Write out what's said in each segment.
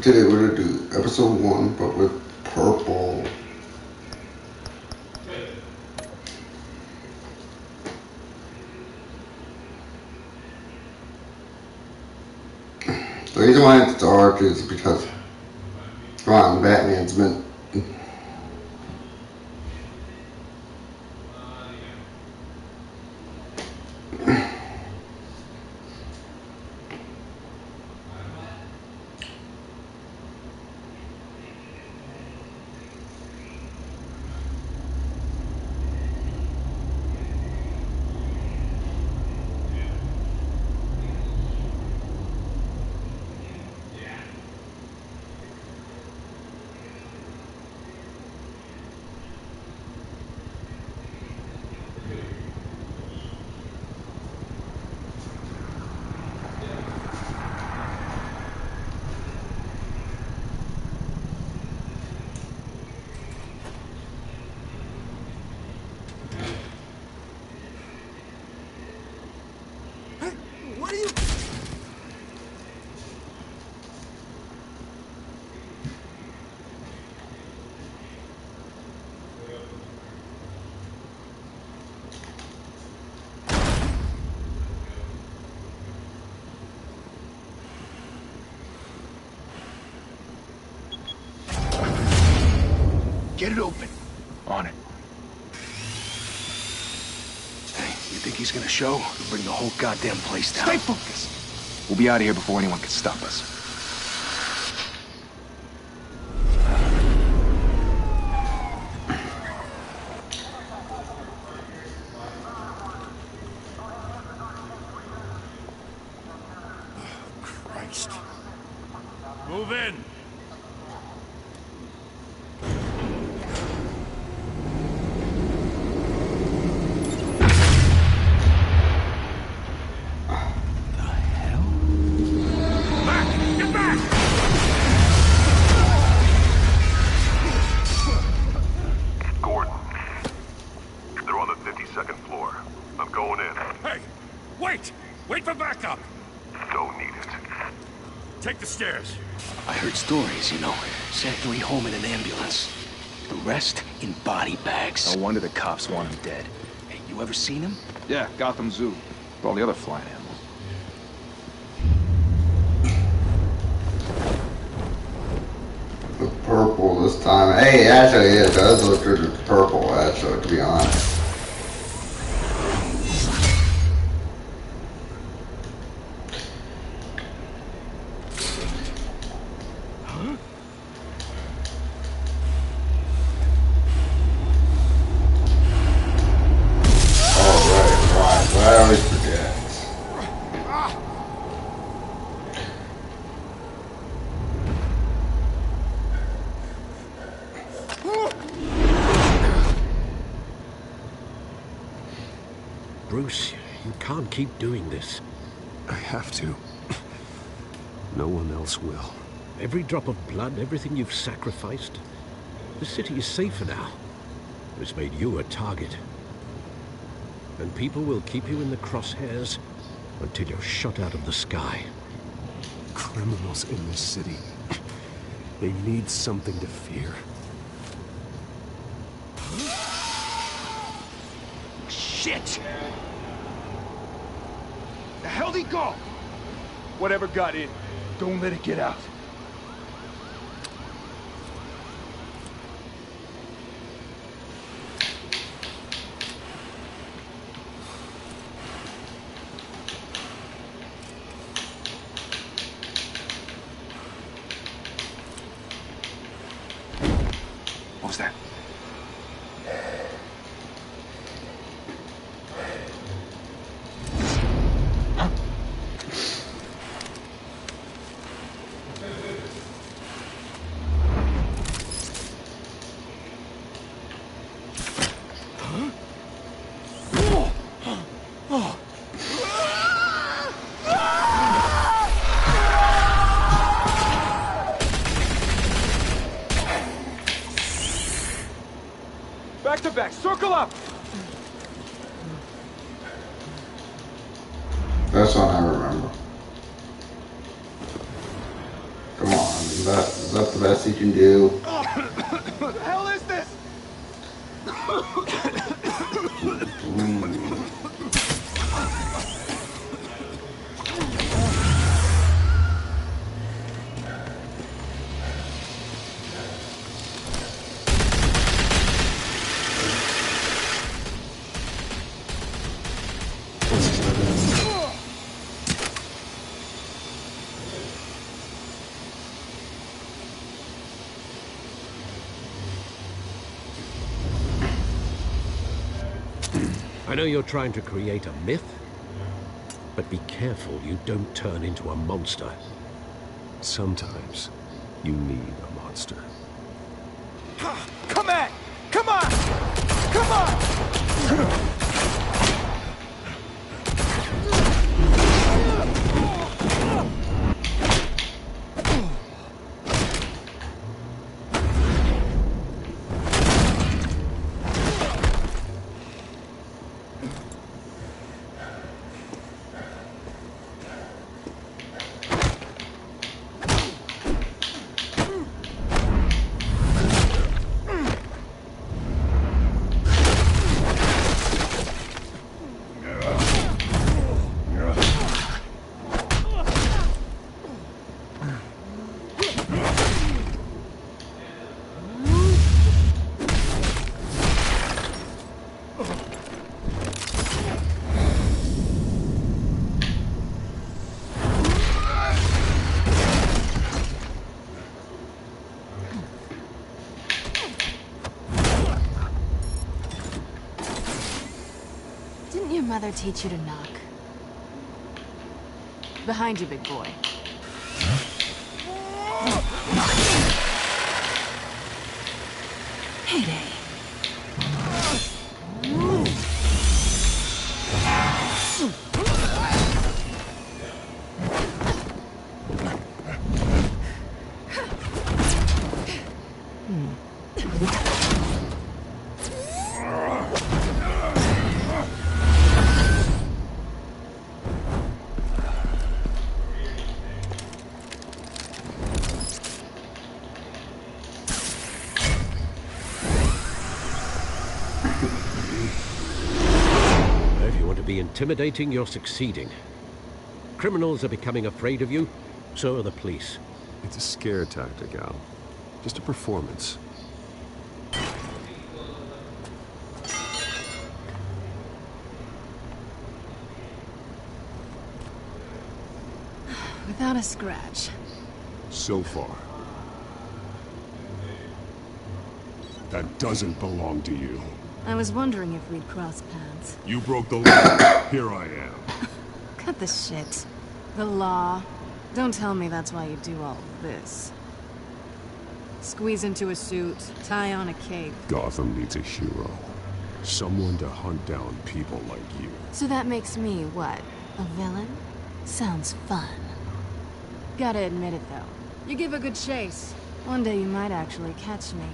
Today we're gonna do episode 1, but with purple. The reason why it's dark is because, come on, Batman's been. What are you? Get it open. On it. Hey, you think he's gonna show? We'll bring the whole goddamn place down. Stay focused. We'll be out of here before anyone can stop us. Christ. Move in. Wait for backup! Don't need it. Take the stairs. I heard stories, you know. Sent 3 home in an ambulance. The rest in body bags. No wonder the cops want him dead. Hey, you ever seen him? Yeah, Gotham Zoo. With all the other flying animals. The purple this time. Hey, actually, it does look good with purple, actually, to be honest. Bruce, you can't keep doing this. I have to. No one else will. Every drop of blood, everything you've sacrificed. The city is safer now. It's made you a target. And people will keep you in the crosshairs until you're shot out of the sky. Criminals in this city. They need something to fear. Shit! The hell'd he go? Whatever got in, don't let it get out. What was that? Back to back, circle up! That's one I remember. Come on, Is that the best he can do? What the hell is this? I know you're trying to create a myth, but be careful you don't turn into a monster. Sometimes you need a monster. Come on! Come on! Come on! Didn't your mother teach you to knock? Behind you, big boy. Heyday. If you want to be intimidating, you're succeeding. Criminals are becoming afraid of you, so are the police. It's a scare tactic, Al. Just a performance. Without a scratch. So far. That doesn't belong to you. I was wondering if we'd cross paths. You broke the law. Here I am. Cut the shit. The law. Don't tell me that's why you do all of this. Squeeze into a suit, tie on a cape. Gotham needs a hero. Someone to hunt down people like you. So that makes me, what, a villain? Sounds fun. Gotta admit it, though. You give a good chase. One day you might actually catch me.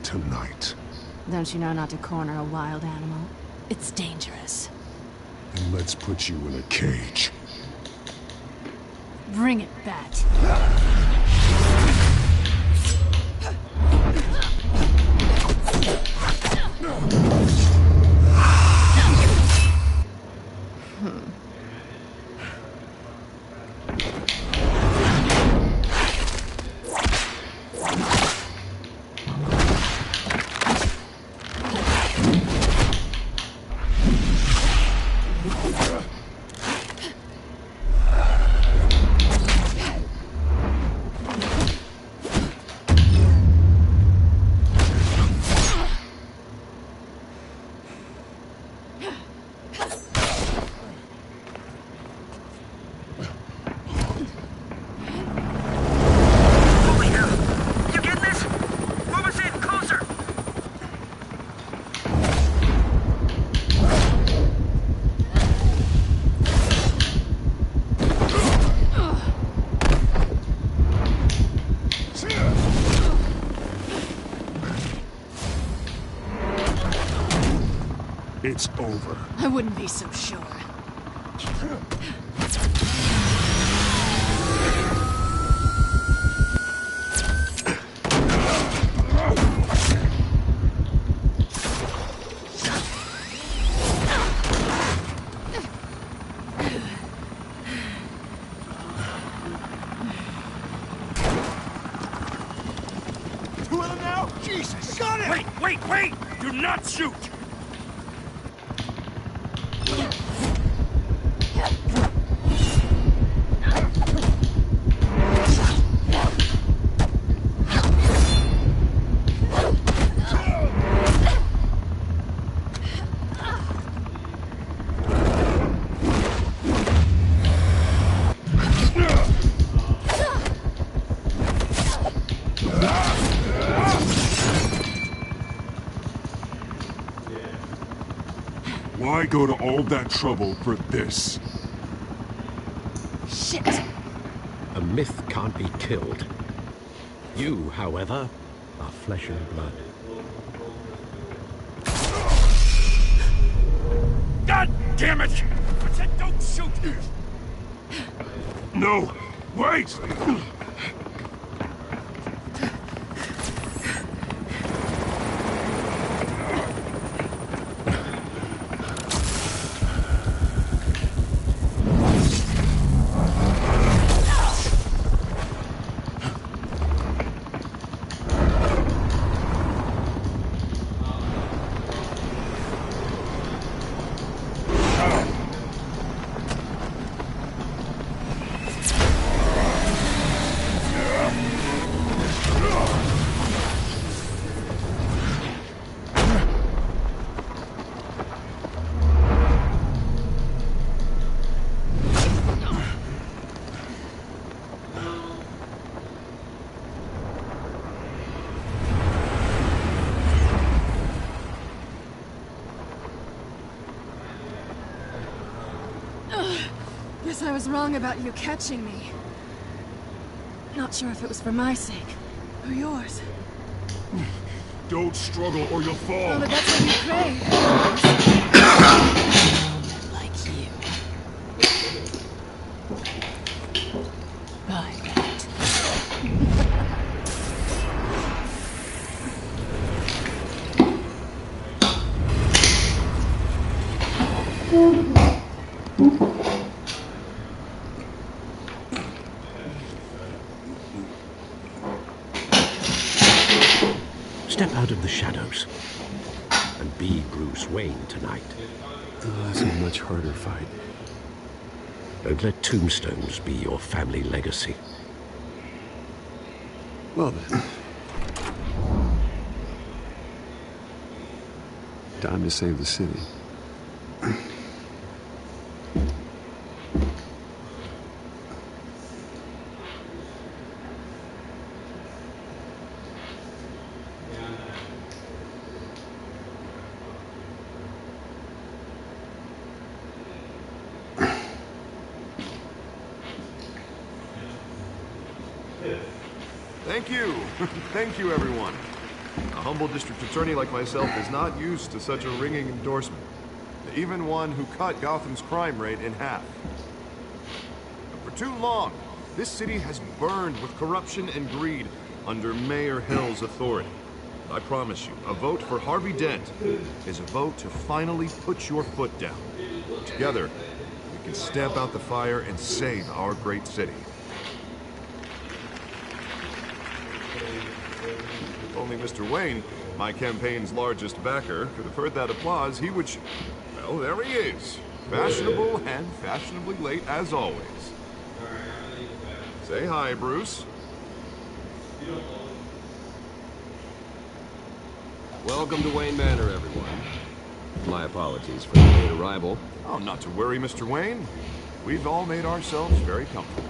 Tonight. Don't you know not to corner a wild animal? It's dangerous. And let's put you in a cage. Bring it, Bat. It's over. I wouldn't be so sure. down now? Jesus! Got it! Wait! Do not shoot! Why go to all that trouble for this? Shit! A myth can't be killed. You, however, are flesh and blood. God damn it! I said don't shoot! No! Wait! Guess I was wrong about you catching me. Not sure if it was for my sake, or yours. Don't struggle or you'll fall! Oh, but that's what you crave. Like you. Right. Step out of the shadows and be Bruce Wayne tonight. That's a much harder fight. Don't let tombstones be your family legacy. Well then. Time to save the city. Thank you. Thank you, everyone. A humble district attorney like myself is not used to such a ringing endorsement. Even one who cut Gotham's crime rate in half. For too long, this city has burned with corruption and greed under Mayor Hill's authority. I promise you, a vote for Harvey Dent is a vote to finally put your foot down. Together, we can stamp out the fire and save our great city. If only Mr. Wayne, my campaign's largest backer, could have heard that applause, he would... Well, there he is. Fashionable and fashionably late as always. Say hi, Bruce. Welcome to Wayne Manor, everyone. My apologies for the late arrival. Oh, not to worry, Mr. Wayne. We've all made ourselves very comfortable.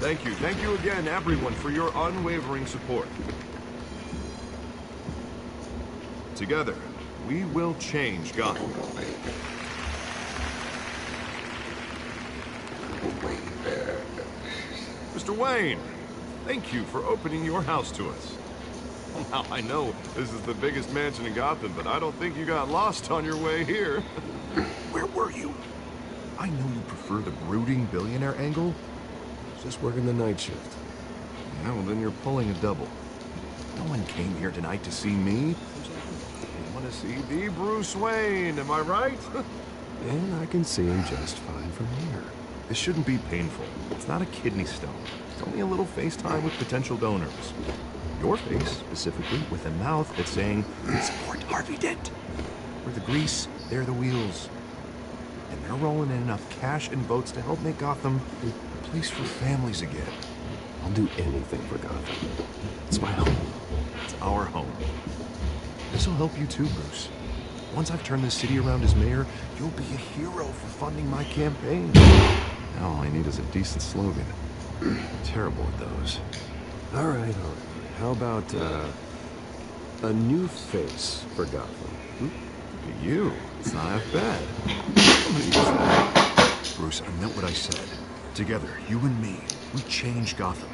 Thank you again, everyone, for your unwavering support. Together, we will change Gotham. Mr. Wayne, thank you for opening your house to us. Now, I know this is the biggest mansion in Gotham, but I don't think you got lost on your way here. Where were you? I know you prefer the brooding billionaire angle. Just working the night shift. Yeah, well, then you're pulling a double. No one came here tonight to see me. They want to see the Bruce Wayne, am I right? And I can see him just fine from here. This shouldn't be painful. It's not a kidney stone. It's only a little FaceTime with potential donors. Your face, specifically, with a mouth that's saying, support Harvey Dent. We're the grease, they're the wheels. And they're rolling in enough cash and votes to help make Gotham a place for families again. I'll do anything for Gotham. It's my home. It's our home. This'll help you too, Bruce. Once I've turned this city around as mayor, you'll be a hero for funding my campaign. Now all I need is a decent slogan. I'm terrible at those. All right. How about, a new face for Gotham? Look at you. It's not half bad. I'm gonna use that. Bruce, I meant what I said. Together, you and me, we change Gotham.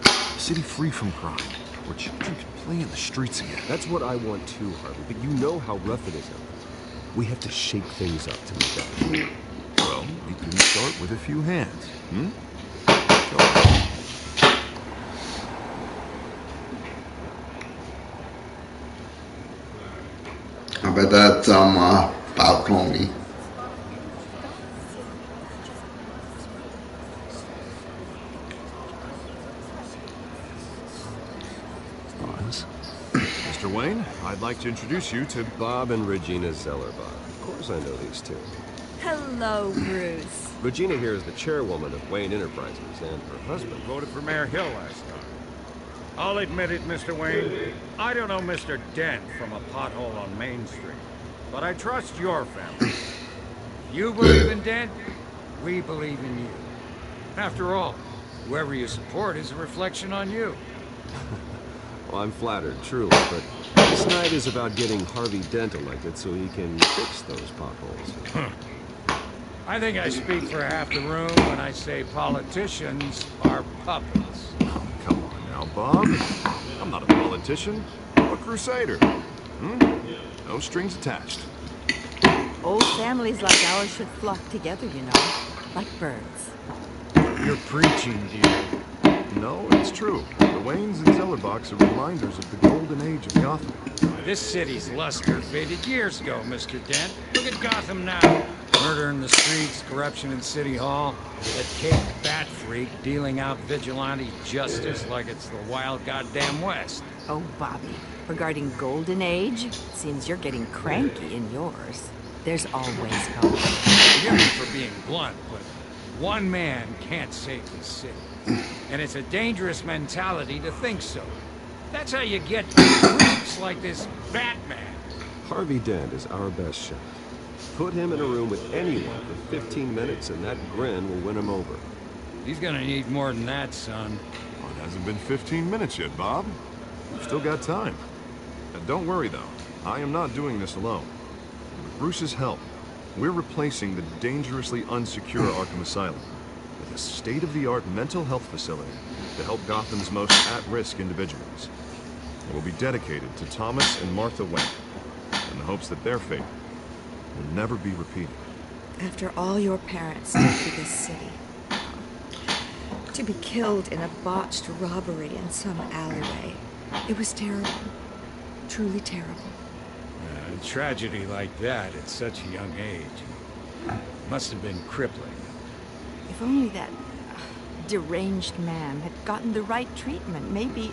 A city free from crime, where children can play in the streets again. That's what I want too, Harvey, but you know how rough it is out there. We have to shake things up to make that. Well, we can start with a few hands, Go on. I bet that's balcony. Mr. Wayne, I'd like to introduce you to Bob and Regina Zellerbach. Of course I know these two. Hello, Bruce. Regina here is the chairwoman of Wayne Enterprises, and her husband. Voted for Mayor Hill last time. I'll admit it, Mr. Wayne. I don't know Mr. Dent from a pothole on Main Street. But I trust your family. If you believe in Dent, we believe in you. After all, whoever you support is a reflection on you. Well, I'm flattered, truly, but this night is about getting Harvey Dent elected so he can fix those potholes. I think I speak for half the room when I say politicians are puppets. Oh, come on now, Bob. I'm not a politician. I'm a crusader. No strings attached. Old families like ours should flock together, you know, like birds. You're preaching, dear. No, it's true. The Waynes and Zellerbachs are reminders of the golden age of Gotham. This city's luster faded years ago, Mr. Dent. Look at Gotham now. Murder in the streets, corruption in City Hall, that cake bat freak dealing out vigilante justice like it's the wild goddamn West. Oh, Bobby, regarding Golden Age, seems you're getting cranky in yours. There's always hope. Forgive me for being blunt, but one man can't save the city. And it's a dangerous mentality to think so. That's how you get freaks like this Batman. Harvey Dent is our best shot. Put him in a room with anyone for 15 minutes and that grin will win him over. He's gonna need more than that, son. Well, it hasn't been 15 minutes yet, Bob. We've still got time. And don't worry, though. I am not doing this alone. With Bruce's help, we're replacing the dangerously unsecure Arkham Asylum with a state-of-the-art mental health facility to help Gotham's most at-risk individuals. It will be dedicated to Thomas and Martha Wayne, in the hopes that their fate will never be repeated. After all your parents did to this city, to be killed in a botched robbery in some alleyway, it was terrible. Truly terrible. A tragedy like that at such a young age must have been crippling. If only that deranged man had gotten the right treatment, maybe...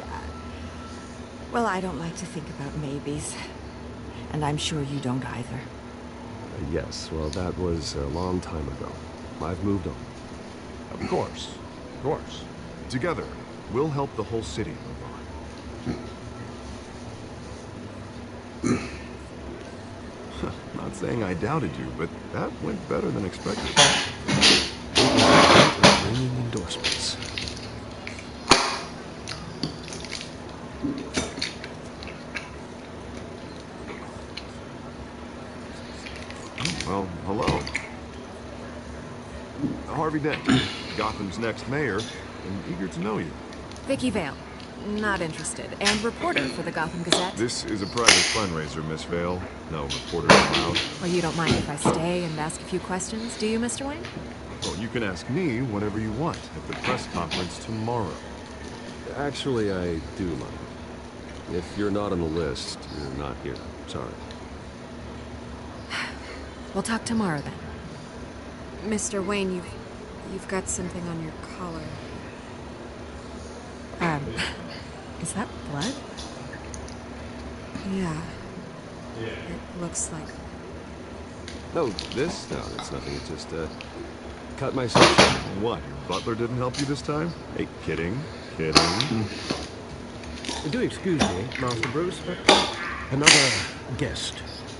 well, I don't like to think about maybes. And I'm sure you don't either. Yes, well, that was a long time ago. I've moved on. Of course. Of course. Together, we'll help the whole city move on. Not saying I doubted you, but that went better than expected. Ringing endorsements. Well, hello. Harvey Dent, Gotham's next mayor, and eager to know you. Vicky Vale. Not interested. And reporter for the Gotham Gazette. This is a private fundraiser, Miss Vale. No reporters allowed. Well, you don't mind if I stay and ask a few questions, do you, Mr. Wayne? Well, you can ask me whatever you want at the press conference tomorrow. Actually, I do mind. If you're not on the list, you're not here. Sorry. We'll talk tomorrow, then. Mr. Wayne, you've You've got something on your collar. Is that blood? Yeah. It looks like... No, this? No, it's nothing. It just, cut myself. What, your butler didn't help you this time? Hey, kidding. Do excuse me, Master Bruce, but another guest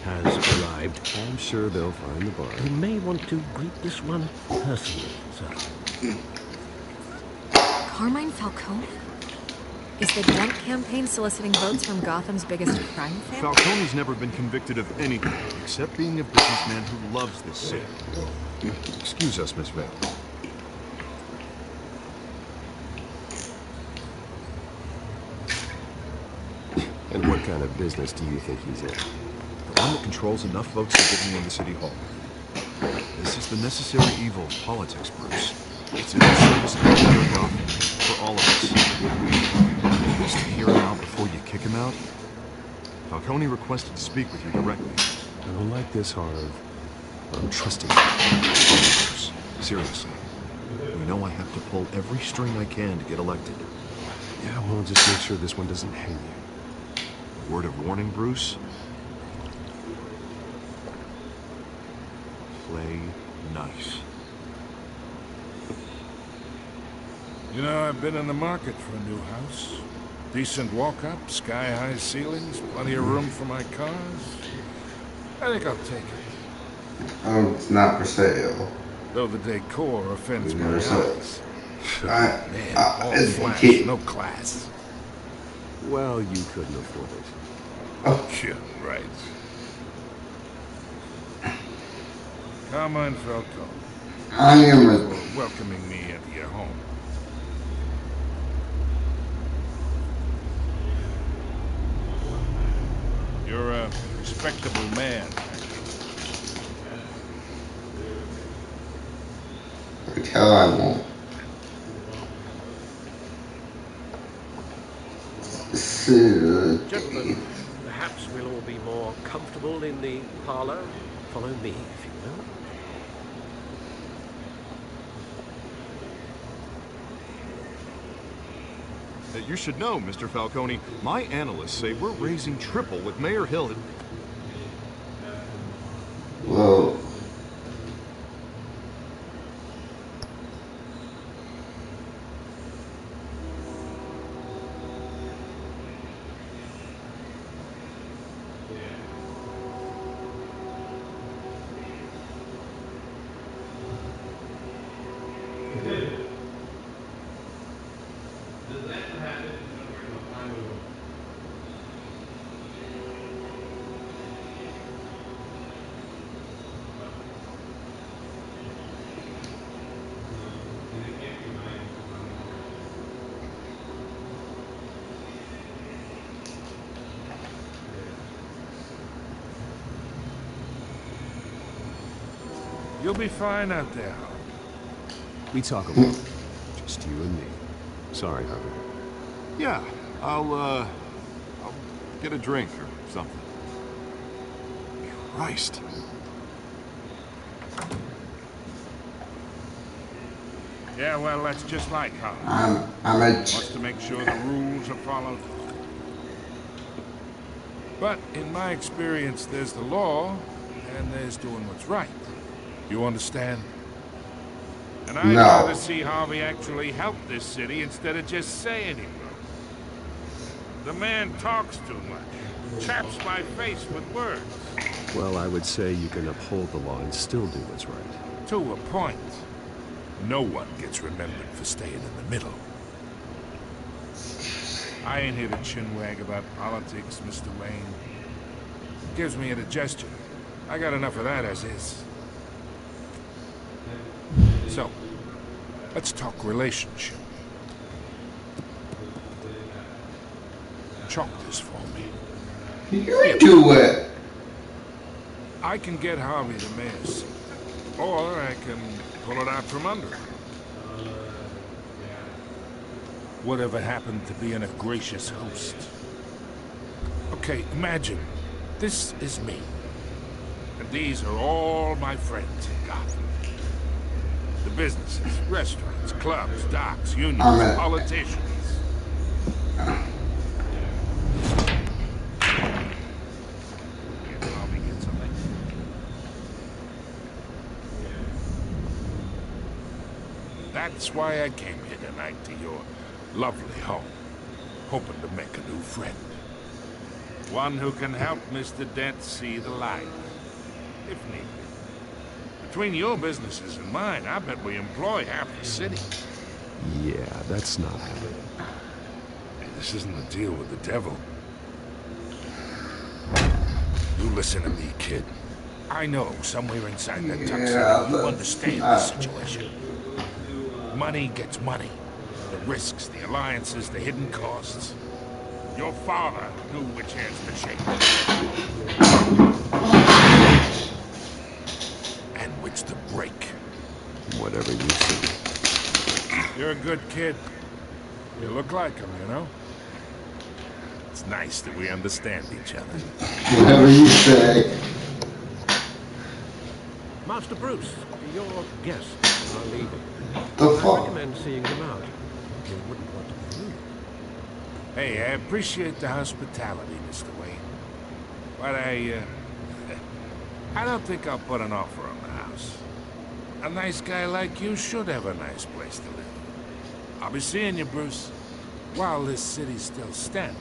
has arrived. I'm sure they'll find the bar. You may want to greet this one personally, sir. Carmine Falcone? Is the Dent campaign soliciting votes from Gotham's biggest crime family? Falcone's never been convicted of anything except being a businessman who loves this city. Excuse us, Miss Vale. And what kind of business do you think he's in? The one that controls enough votes to get me into City Hall. This is the necessary evil of politics, Bruce. It's in the service of Gotham, for all of us. At least hear him out before you kick him out. Falcone requested to speak with you directly. I don't like this, Harv, but I'm trusting you. Bruce, seriously. You know I have to pull every string I can to get elected. Yeah, well, just make sure this one doesn't hang you. Word of warning, Bruce. Play nice. You know, I've been in the market for a new house. Decent walk-up, sky-high ceilings, plenty of room for my cars. I think I'll take it. Oh, it's not for sale. Though the decor offends my Never eyes. Man, all it's flash, kid. no class. Well, you couldn't afford it. Oh, Shit, right. Carmine Falcone, I am a... for welcoming me into your home. You're a respectable man. Hell, I won't. Gentlemen, perhaps we'll all be more comfortable in the parlor. Follow me, if you will. You should know, Mr. Falcone, my analysts say we're raising triple with Mayor Hill. Whoa. You'll be fine out there. We talk alone. Just you and me. Sorry, Harvey. Yeah, I'll get a drink or something. Christ. Yeah, well, that's just like Holland. I'm a... Wants to make sure the rules are followed. But in my experience, there's the law, and there's doing what's right. You understand? And I'd rather see Harvey actually help this city instead of just saying he will. The man talks too much. Chaps my face with words. Well, I would say you can uphold the law and still do what's right. To a point. No one gets remembered for staying in the middle. I ain't here to chinwag about politics, Mr. Wayne. Gives me indigestion. I got enough of that as is. So, let's talk relationship. Chalk this for me. You do it. I can get Harvey the mayor's seat, or I can pull it out from under him. Whatever happened to being a gracious host? Okay, imagine, this is me. And these are all my friends in Gotham. The businesses, restaurants, clubs, docks, unions, Amen. politicians. Can't Bobby get something? That's why I came here tonight to your lovely home, hoping to make a new friend. One who can help Mr. Dent see the light, if needed. Between your businesses and mine, I bet we employ half the city. Yeah, that's not happening. Hey, this isn't a deal with the devil. You listen to me, kid. I know somewhere inside that tuxedo you understand the situation. Money gets money. The risks, the alliances, the hidden costs. Your father knew which hands to shake. And which to break. Whatever you say. You're a good kid. You look like him, you know? It's nice that we understand each other. Whatever you say. Master Bruce, your guests are leaving. The I fuck? recommend seeing them out. You wouldn't want to be rude. Hey, I appreciate the hospitality, Mr. Wayne. But I don't think I'll put an offer on the house. A nice guy like you should have a nice place to live. I'll be seeing you, Bruce, while this city's still standing.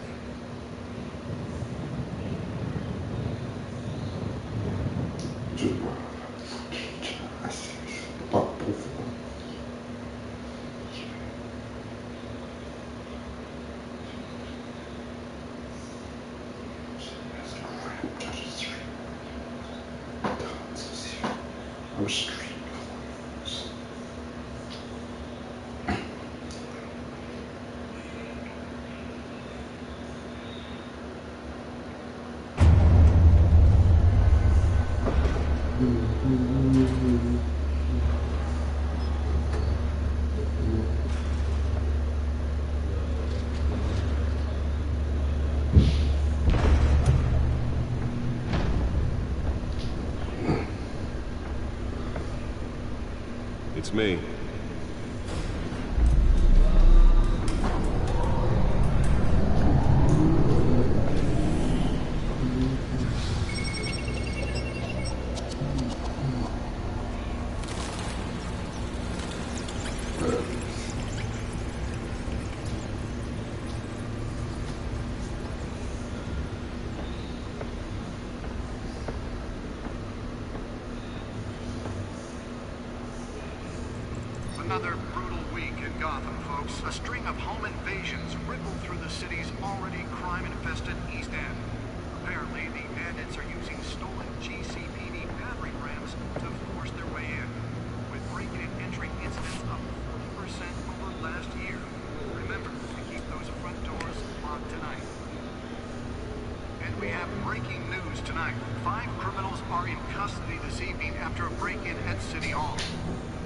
It's me. Another brutal week in Gotham, folks. A string of home invasions rippled through the city's already crime-infested East End. Apparently, the bandits are using stolen GCPD battering rams to force their way in, with break-in and entry incidents up 40% over last year. Remember to keep those front doors locked tonight. And we have breaking news tonight. 5 criminals are in custody this evening after a break-in at City Hall.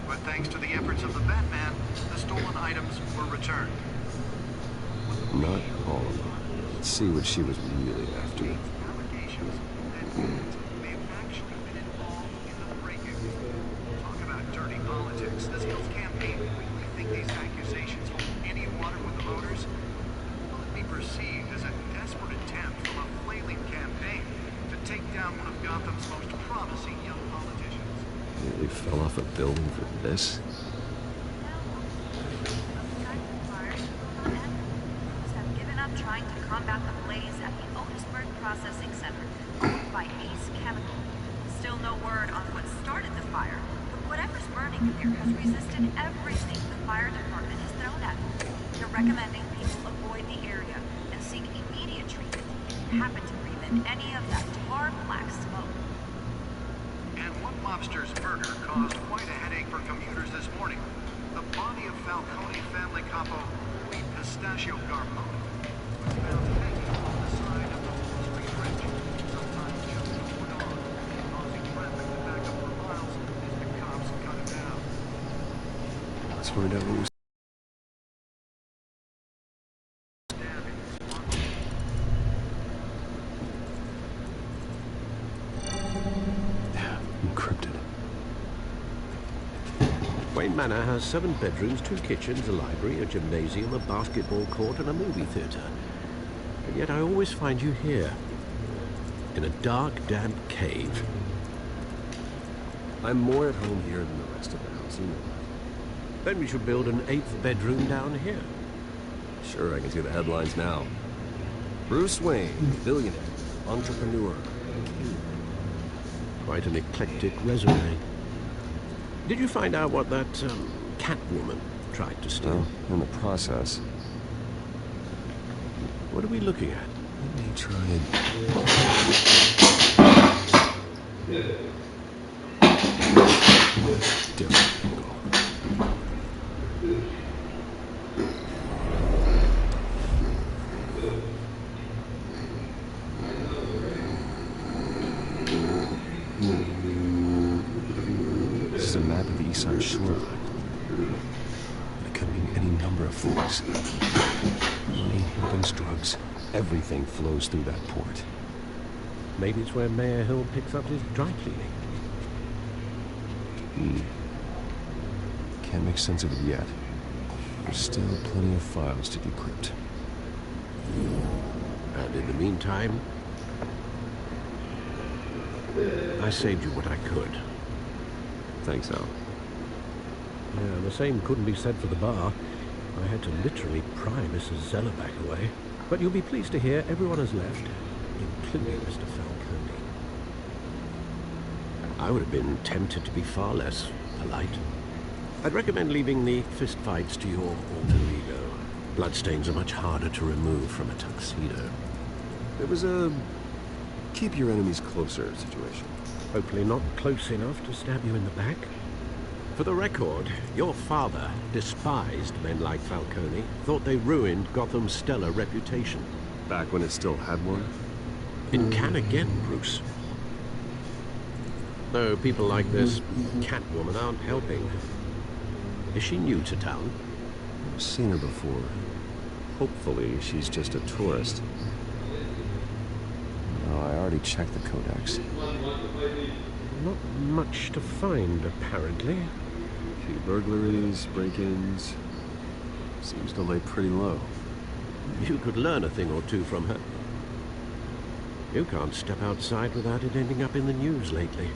But thanks to the efforts of the Batman, the stolen items were returned. Not all of them. Let's see what she was really after. Allegations that may have actually been involved in the break-in. Talk about dirty politics. Does Hill's campaign really think these accusations hold any water with the voters? Will it be perceived as a desperate attempt from a flailing campaign to take down one of Gotham's most promising young politicians? Nearly fell off a building for this? Have given up trying to combat the blaze at the Otisburg Processing Center, owned by Ace Chemical. Still no word on what started the fire, but whatever's burning here has resisted everything the fire department has thrown at it. They're recommending people avoid the area and seek immediate treatment if you happen to breathe in any of that tar black smoke. And one lobster's murder caused quite a headache for commuters this morning. The body of Falcone family capo Louis Pistachio Garmone was found hanging on the side of the Wall Street Bridge, sometime just before dawn, causing traffic to back up for miles as the cops cut him down. Let's find out what was... Encrypted. Wayne Manor has 7 bedrooms, 2 kitchens, a library, a gymnasium, a basketball court, and a movie theater. And yet I always find you here, in a dark, damp cave. I'm more at home here than the rest of the house, you know. Then we should build an 8th bedroom down here. Sure, I can see the headlines now. Bruce Wayne, billionaire, entrepreneur. Quite an eclectic resume. Did you find out what that Catwoman tried to steal? Well, in the process. What are we looking at? Let me try and... different angle. This is a map of the east side shoreline. It could mean any number of things. Money, weapons, drugs, everything flows through that port. Maybe it's where Mayor Hill picks up his dry cleaning. Can't make sense of it yet. There's still plenty of files to decrypt. And in the meantime, I saved you what I could. Thanks, Al. Yeah, the same couldn't be said for the bar. I had to literally pry Mrs. Zellerback away. But you'll be pleased to hear everyone has left, including Mr. Falcone. I would have been tempted to be far less polite. I'd recommend leaving the fistfights to your alter ego. Bloodstains are much harder to remove from a tuxedo. It was a keep your enemies closer situation. Hopefully not close enough to stab you in the back. For the record, your father despised men like Falcone, thought they ruined Gotham's stellar reputation. Back when it still had one? It can again, Bruce. Though people like this Catwoman aren't helping. Is she new to town? I've seen her before. Hopefully, she's just a tourist. No, I already checked the codex. Not much to find, apparently. A few burglaries, break-ins. Seems to lay pretty low. You could learn a thing or two from her. You can't step outside without it ending up in the news lately.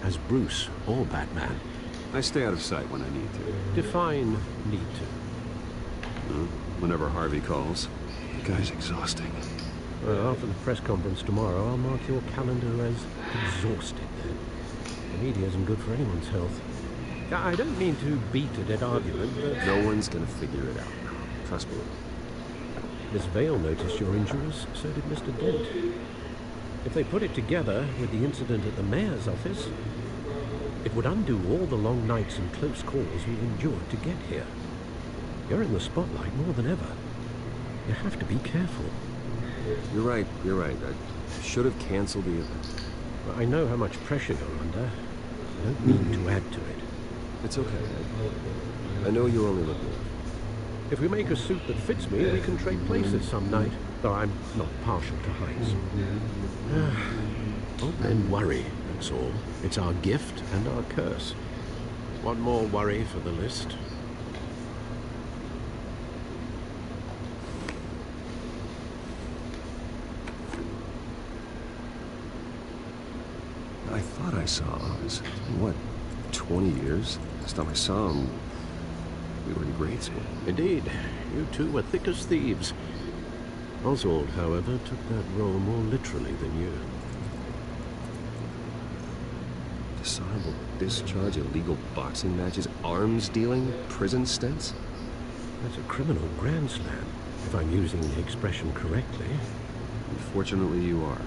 As Bruce or Batman. I stay out of sight when I need to. Define need to. Whenever Harvey calls. The guy's exhausting. Well, after the press conference tomorrow, I'll mark your calendar as exhausted. The media isn't good for anyone's health. I don't mean to beat a dead argument, but... No one's gonna figure it out. Trust me. Miss Vale noticed your injuries, so did Mr. Dent. If they put it together with the incident at the mayor's office, it would undo all the long nights and close calls we've endured to get here. You're in the spotlight more than ever. You have to be careful. You're right. I should have canceled the event. I know how much pressure you're under. I don't mean to add to it. It's okay. I know you only look good. If we make a suit that fits me, we can trade places some night. Though I'm not partial to heights. Old men worry, that's all. It's our gift and our curse. One more worry for the list. I thought I saw Oz. What, 20 years? Last time I saw him, we were in grade school. Indeed. You two were thick as thieves. Oswald, however, took that role more literally than you. Dishonorable discharge, illegal boxing matches, arms dealing, prison stints? That's a criminal grand slam, if I'm using the expression correctly. Unfortunately, you are.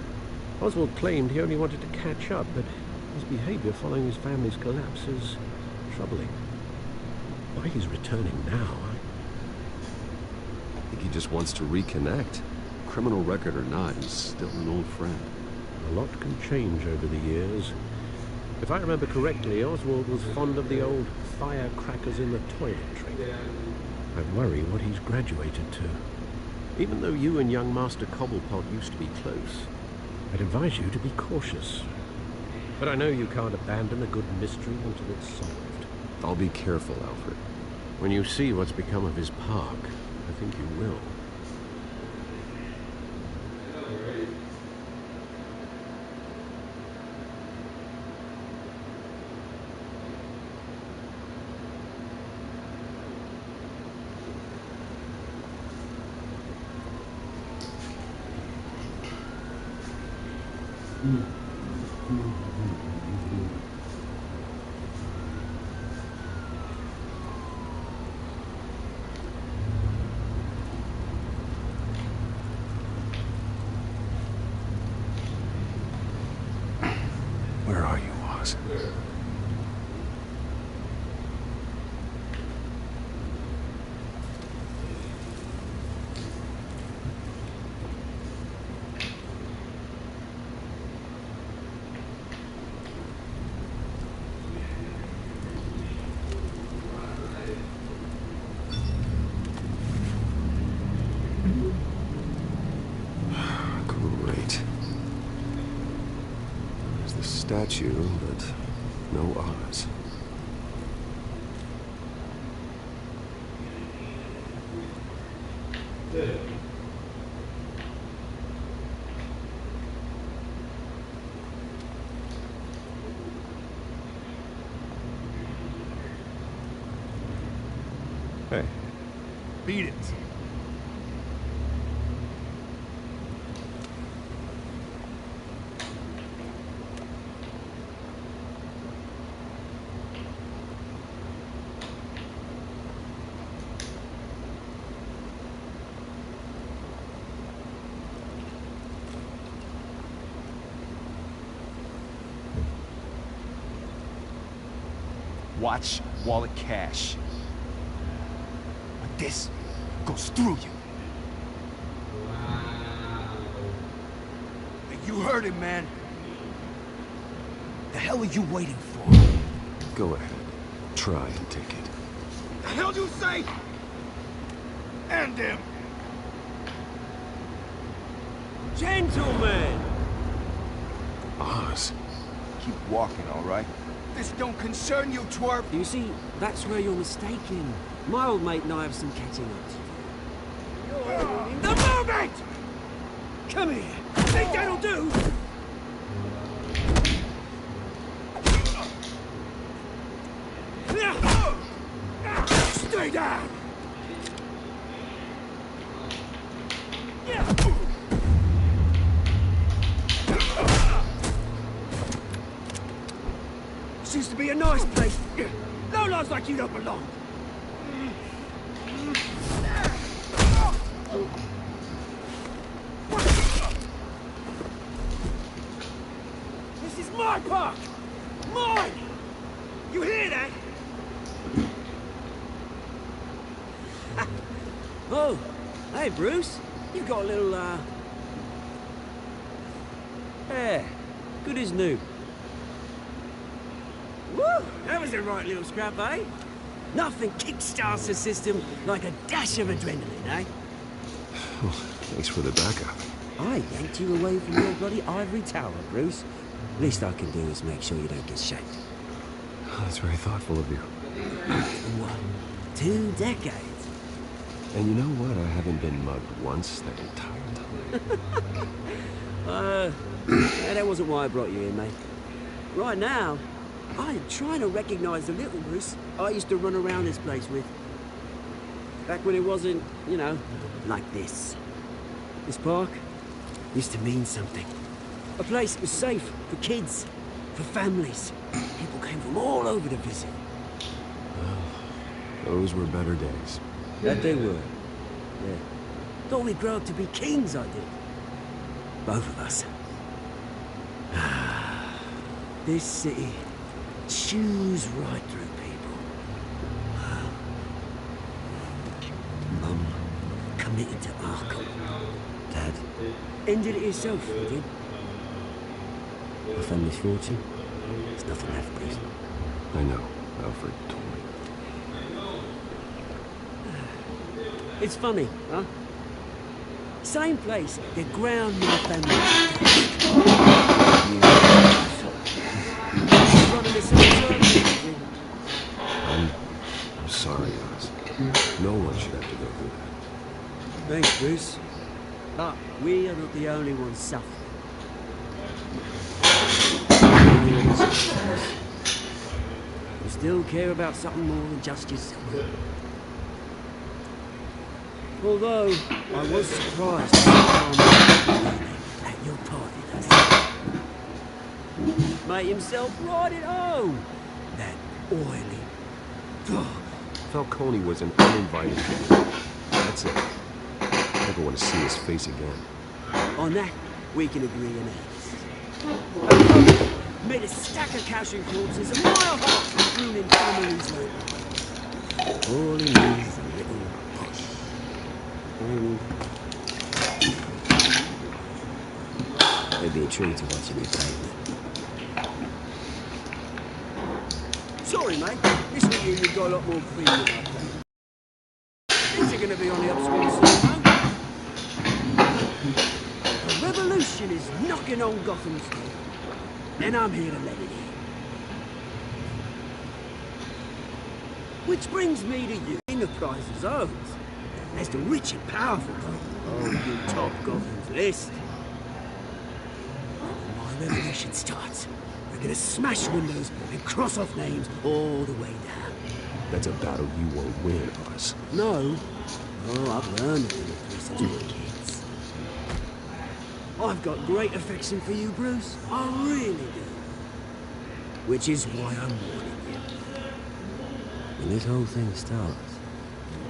Oswald claimed he only wanted to catch up, but his behavior following his family's collapse is troubling. Why he's returning now, I think he just wants to reconnect. Criminal record or not, he's still an old friend. A lot can change over the years. If I remember correctly, Oswald was fond of the old firecrackers in the toilet trick. I worry what he's graduated to. Even though you and young Master Cobblepot used to be close, I'd advise you to be cautious. But I know you can't abandon a good mystery until it's solved. I'll be careful, Alfred. When you see what's become of his park, I think you will. Where are you, Oz? Great. There's the statue, but no Oz. Hey. Beat it. Watch wallet cash. But this goes through you. You heard it, man. The hell are you waiting for? Go ahead. Try and take it. The hell you say? End him. Gentlemen! Oz. Keep walking, all right? This don't concern you, twerp. You see, that's where you're mistaken. My old mate and I have some catching up to do. The moment! Come here. Think that'll do? Stay down! Seems to be a nice place. No lives like you don't belong. This is my park! Mine! You hear that? Oh, hey Bruce. You've got a little, hair. Good as new. Woo! That was a right little scrap, eh? Nothing kickstarts the system like a dash of adrenaline, eh? Oh, thanks for the backup. I yanked you away from your bloody ivory tower, Bruce. Least I can do is make sure you don't get shanked. Oh, that's very thoughtful of you. What? 2 decades? And you know what? I haven't been mugged once that entire time. Yeah, that wasn't why I brought you here, mate. Right now, I'm trying to recognize the little Bruce I used to run around this place with. Back when it wasn't, you know, like this. This park used to mean something. A place that was safe for kids, for families. People came from all over to visit. Those were better days. That they were. Yeah. Thought we'd grow up to be kings, I did. Both of us. This city chews right through people. Mum committed to Arkham. Dad ended it himself, he did. My family's fortune, there's nothing left, Bruce. I know. Alfred told me. It's funny, huh? Same place that ground my family. Running the same circle. I sorry, Oz. No one should have to go through that. Thanks, Bruce. But we are not the only ones suffering. You still care about something more than just yourself. Although, I was surprised to see at your party last night. Made himself right at home. That oily dog. Falcone was an uninvited guest. That's it. I never want to see his face again. On that, we can agree on made a stack of cashing corpses a mile high, ruining families like all he needs a little push. It'd be a treat to watch him play. Sorry, mate. This weekend we've got a lot more cream than I thought. Things are going to be on the upswing soon, though. A revolution is knocking on Gotham's door. And I'm here to let it in. Which brings me to you. In the prize is ours. As the rich and powerful people, you top Gotham's list. When my revolution starts, we're gonna smash windows and cross off names all the way down. That's a battle you won't win, Oz. No. Oh, I've learned a thing or three since we were kids. I've got great affection for you, Bruce. I really do. Which is why I'm warning you. When this whole thing starts,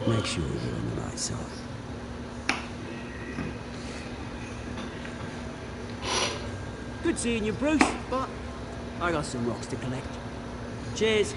make sure you're on the right side. Good seeing you, Bruce, but I got some rocks to collect. Cheers.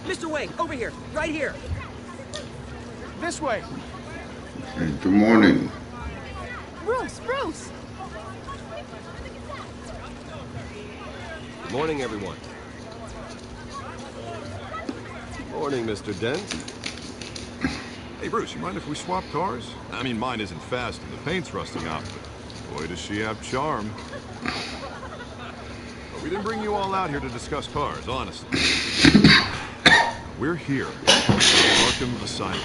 Mr. Wayne, over here, right here. This way. Hey, good morning. Bruce, Bruce! Good morning, everyone. Morning, Mr. Dent. Hey, Bruce, you mind if we swap cars? I mean, mine isn't fast and the paint's rusting off, but boy, does she have charm. But we didn't bring you all out here to discuss cars, honestly. We're here at Arkham Asylum.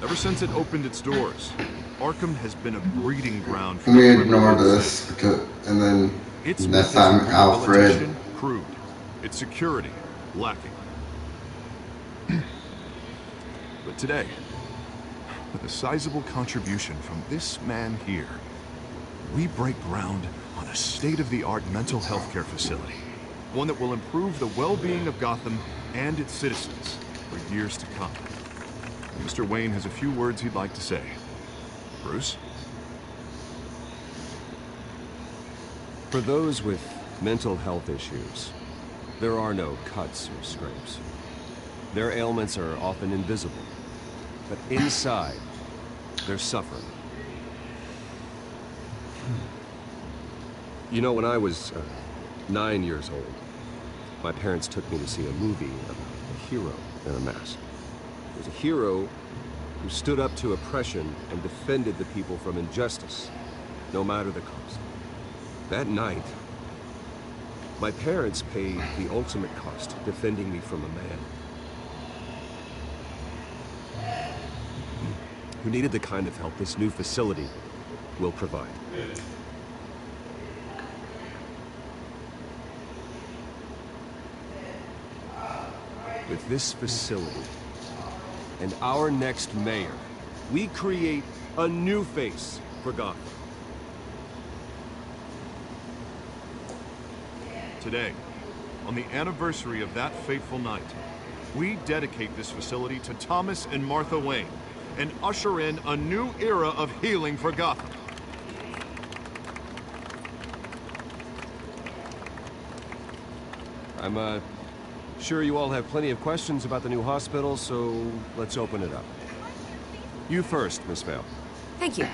Ever since it opened its doors, Arkham has been a breeding ground for we ignore this, and then its next time Alfred. Crude. Its security lacking. But today, with a sizable contribution from this man here, we break ground on a state-of-the-art mental health care facility. One that will improve the well-being of Gotham and its citizens for years to come. Mr. Wayne has a few words he'd like to say. Bruce? For those with mental health issues, there are no cuts or scrapes. Their ailments are often invisible, but inside, they're suffering. You know, when I was 9 years old, my parents took me to see a movie about a hero in a mask. It was a hero who stood up to oppression and defended the people from injustice, no matter the cost. That night, my parents paid the ultimate cost, defending me from a man who needed the kind of help this new facility will provide. With this facility, and our next mayor, we create a new face for Gotham. Today, on the anniversary of that fateful night, we dedicate this facility to Thomas and Martha Wayne and usher in a new era of healing for Gotham. I'm sure you all have plenty of questions about the new hospital, so let's open it up. You first, Miss Vale. Thank you.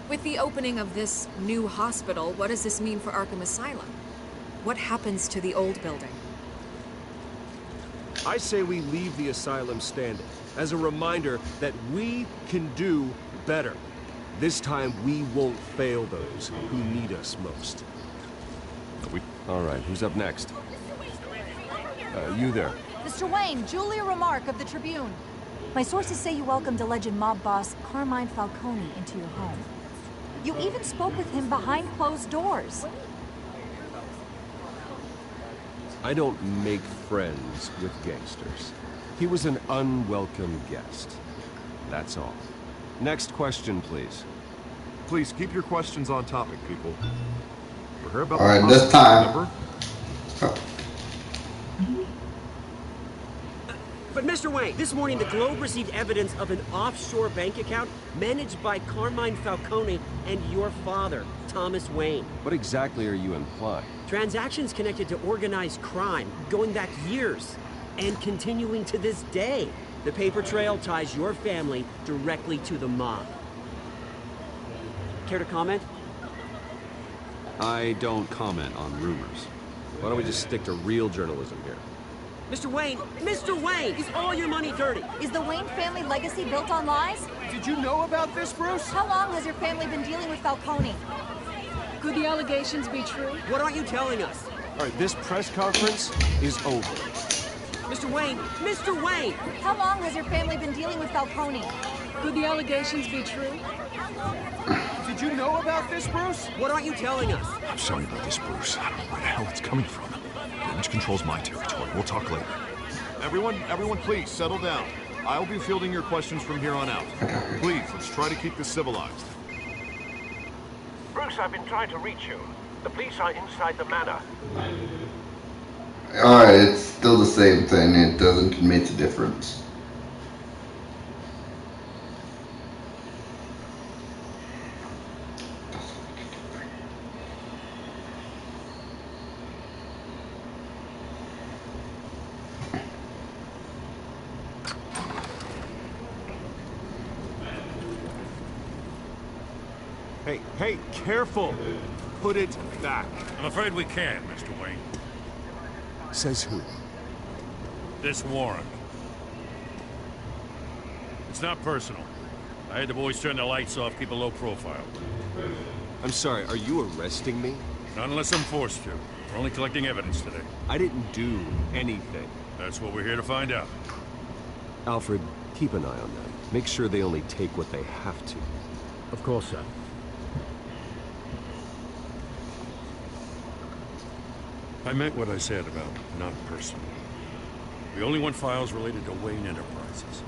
With the opening of this new hospital, what does this mean for Arkham Asylum? What happens to the old building? I say we leave the asylum standing, as a reminder that we can do better. This time, we won't fail those who need us most. All right, who's up next? You there. Mr. Wayne, Julia Remark of the Tribune. My sources say you welcomed alleged mob boss Carmine Falcone into your home. You even spoke with him behind closed doors. I don't make friends with gangsters. He was an unwelcome guest. That's all. Next question, please. Please keep your questions on topic, people. We're here about all right, this time. Remember? But Mr. Wayne, this morning the Globe received evidence of an offshore bank account managed by Carmine Falcone and your father, Thomas Wayne. What exactly are you implying? Transactions connected to organized crime, going back years, and continuing to this day. The paper trail ties your family directly to the mob. Care to comment? I don't comment on rumors. Why don't we just stick to real journalism here? Mr. Wayne, is all your money dirty? Is the Wayne family legacy built on lies? Did you know about this, Bruce? How long has your family been dealing with Falcone? Could the allegations be true? What aren't you telling us? All right, this press conference is over. Mr. Wayne! How long has your family been dealing with Falcone? Could the allegations be true? Did you know about this, Bruce? What aren't you telling us? I'm sorry about this, Bruce. I don't know where the hell it's coming from. Damage control's my territory. We'll talk later. Everyone, please settle down. I'll be fielding your questions from here on out. Please, let's try to keep this civilized. Bruce, I've been trying to reach you. The police are inside the manor. Alright, it's still the same thing. It doesn't make a difference. Hey, careful! Put it back. I'm afraid we can't, Mr. Wayne. Says who? This warrant. It's not personal. I had the boys turn the lights off, keep a low profile. I'm sorry, are you arresting me? Not unless I'm forced to. We're only collecting evidence today. I didn't do anything. That's what we're here to find out. Alfred, keep an eye on them. Make sure they only take what they have to. Of course, sir. I meant what I said about not personal. We only want files related to Wayne Enterprises.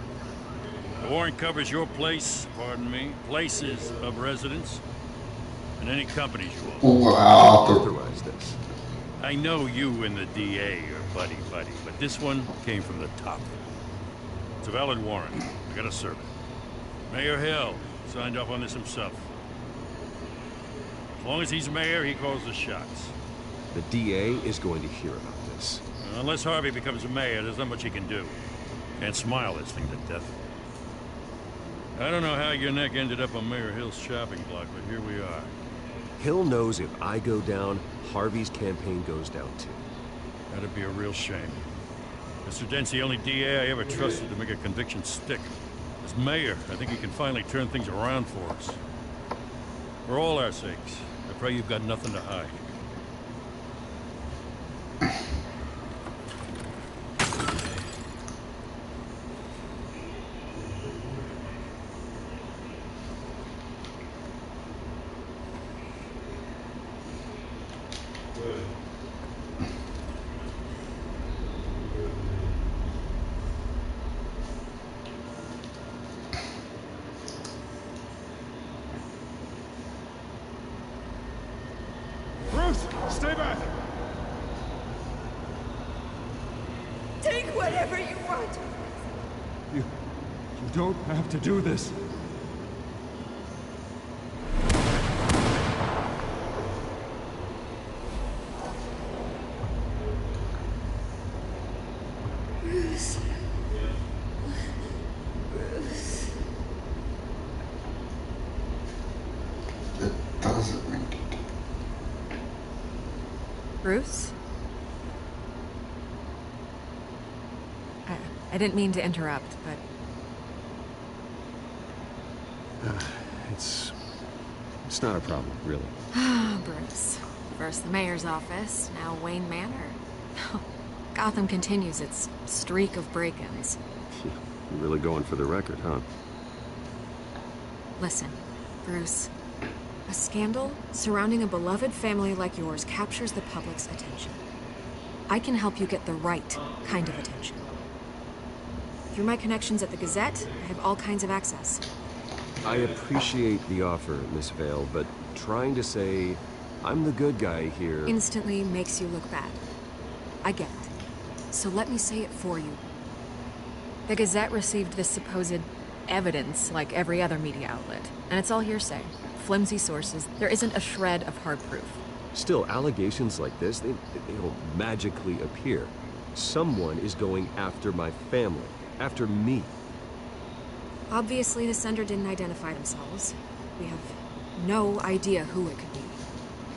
The warrant covers your place, pardon me, places of residence, and any companies you own. Wow. Authorize this. I know you and the DA are buddy-buddy, but this one came from the top. It's a valid warrant. I gotta serve it. Mayor Hill signed off on this himself. As long as he's mayor, he calls the shots. The DA is going to hear about this. Unless Harvey becomes a mayor, there's not much he can do. Can't smile this thing to death. I don't know how your neck ended up on Mayor Hill's shopping block, but here we are. Hill knows if I go down, Harvey's campaign goes down too. That'd be a real shame. Mr. Dent's the only DA I ever trusted to make a conviction stick. As mayor, I think he can finally turn things around for us. For all our sakes, I pray you've got nothing to hide. Bruce, stay back! Take whatever you want. You don't have to do this. Bruce. Bruce. It doesn't make it. Bruce? I didn't mean to interrupt, but... It's not a problem, really. Ah, Bruce. First the mayor's office, now Wayne Manor. Gotham continues its streak of break-ins. You're really going for the record, huh? Listen, Bruce. A scandal surrounding a beloved family like yours captures the public's attention. I can help you get the right kind of attention. Through my connections at the Gazette, I have all kinds of access. I appreciate the offer, Miss Vale, but trying to say I'm the good guy here... Instantly makes you look bad. I get it. So let me say it for you. The Gazette received this supposed evidence like every other media outlet, and it's all hearsay. Flimsy sources. There isn't a shred of hard proof. Still, allegations like this, they don't magically appear. Someone is going after my family, after me. Obviously, the sender didn't identify themselves. We have no idea who it could be.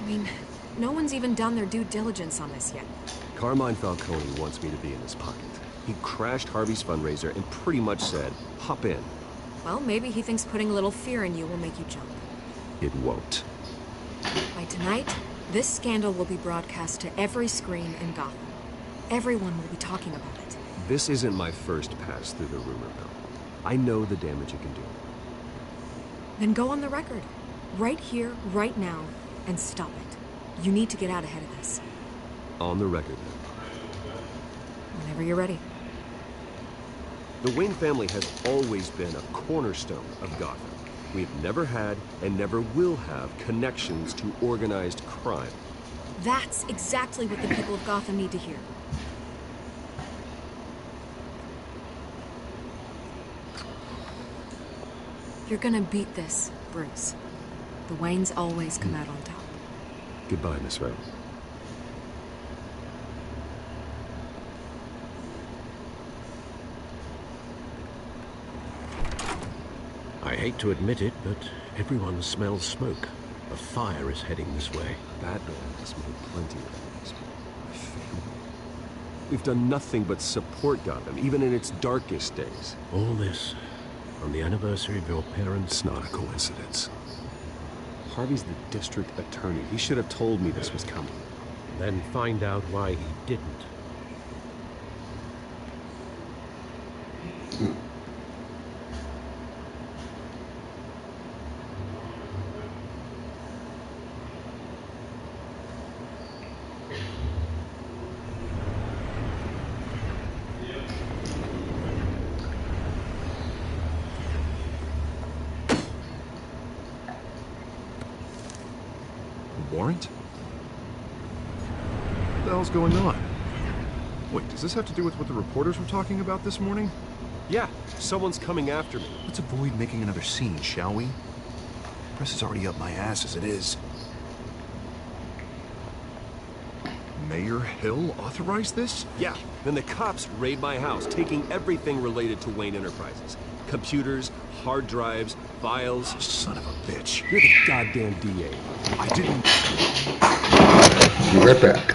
I mean, no one's even done their due diligence on this yet. Carmine Falcone wants me to be in his pocket. He crashed Harvey's fundraiser and pretty much said, hop in. Well, maybe he thinks putting a little fear in you will make you jump. It won't. By tonight, this scandal will be broadcast to every screen in Gotham. Everyone will be talking about it. This isn't my first pass through the rumor mill. I know the damage it can do. Then go on the record. Right here, right now, and stop it. You need to get out ahead of this. On the record, then. Whenever you're ready. The Wayne family has always been a cornerstone of Gotham. We've never had and never will have connections to organized crime. That's exactly what the people of Gotham need to hear. You're gonna beat this, Bruce. The Waynes always come out on top. Goodbye, Miss Vale. I hate to admit it, but everyone smells smoke. A fire is heading this way. Batman has made plenty of enemies. My family. We've done nothing but support Gotham, even in its darkest days. All this on the anniversary of your parents' It's not a coincidence. Harvey's the district attorney. He should have told me this was coming. Then find out why he didn't. Warrant? What the hell's going on? Wait, does this have to do with what the reporters were talking about this morning? Yeah, someone's coming after me. Let's avoid making another scene, shall we? Press is already up my ass as it is. Mayor Hill authorized this? Yeah, then the cops raid my house, taking everything related to Wayne Enterprises. Computers, hard drives, files. Son of a bitch. You're the goddamn DA. I didn't... Be right back.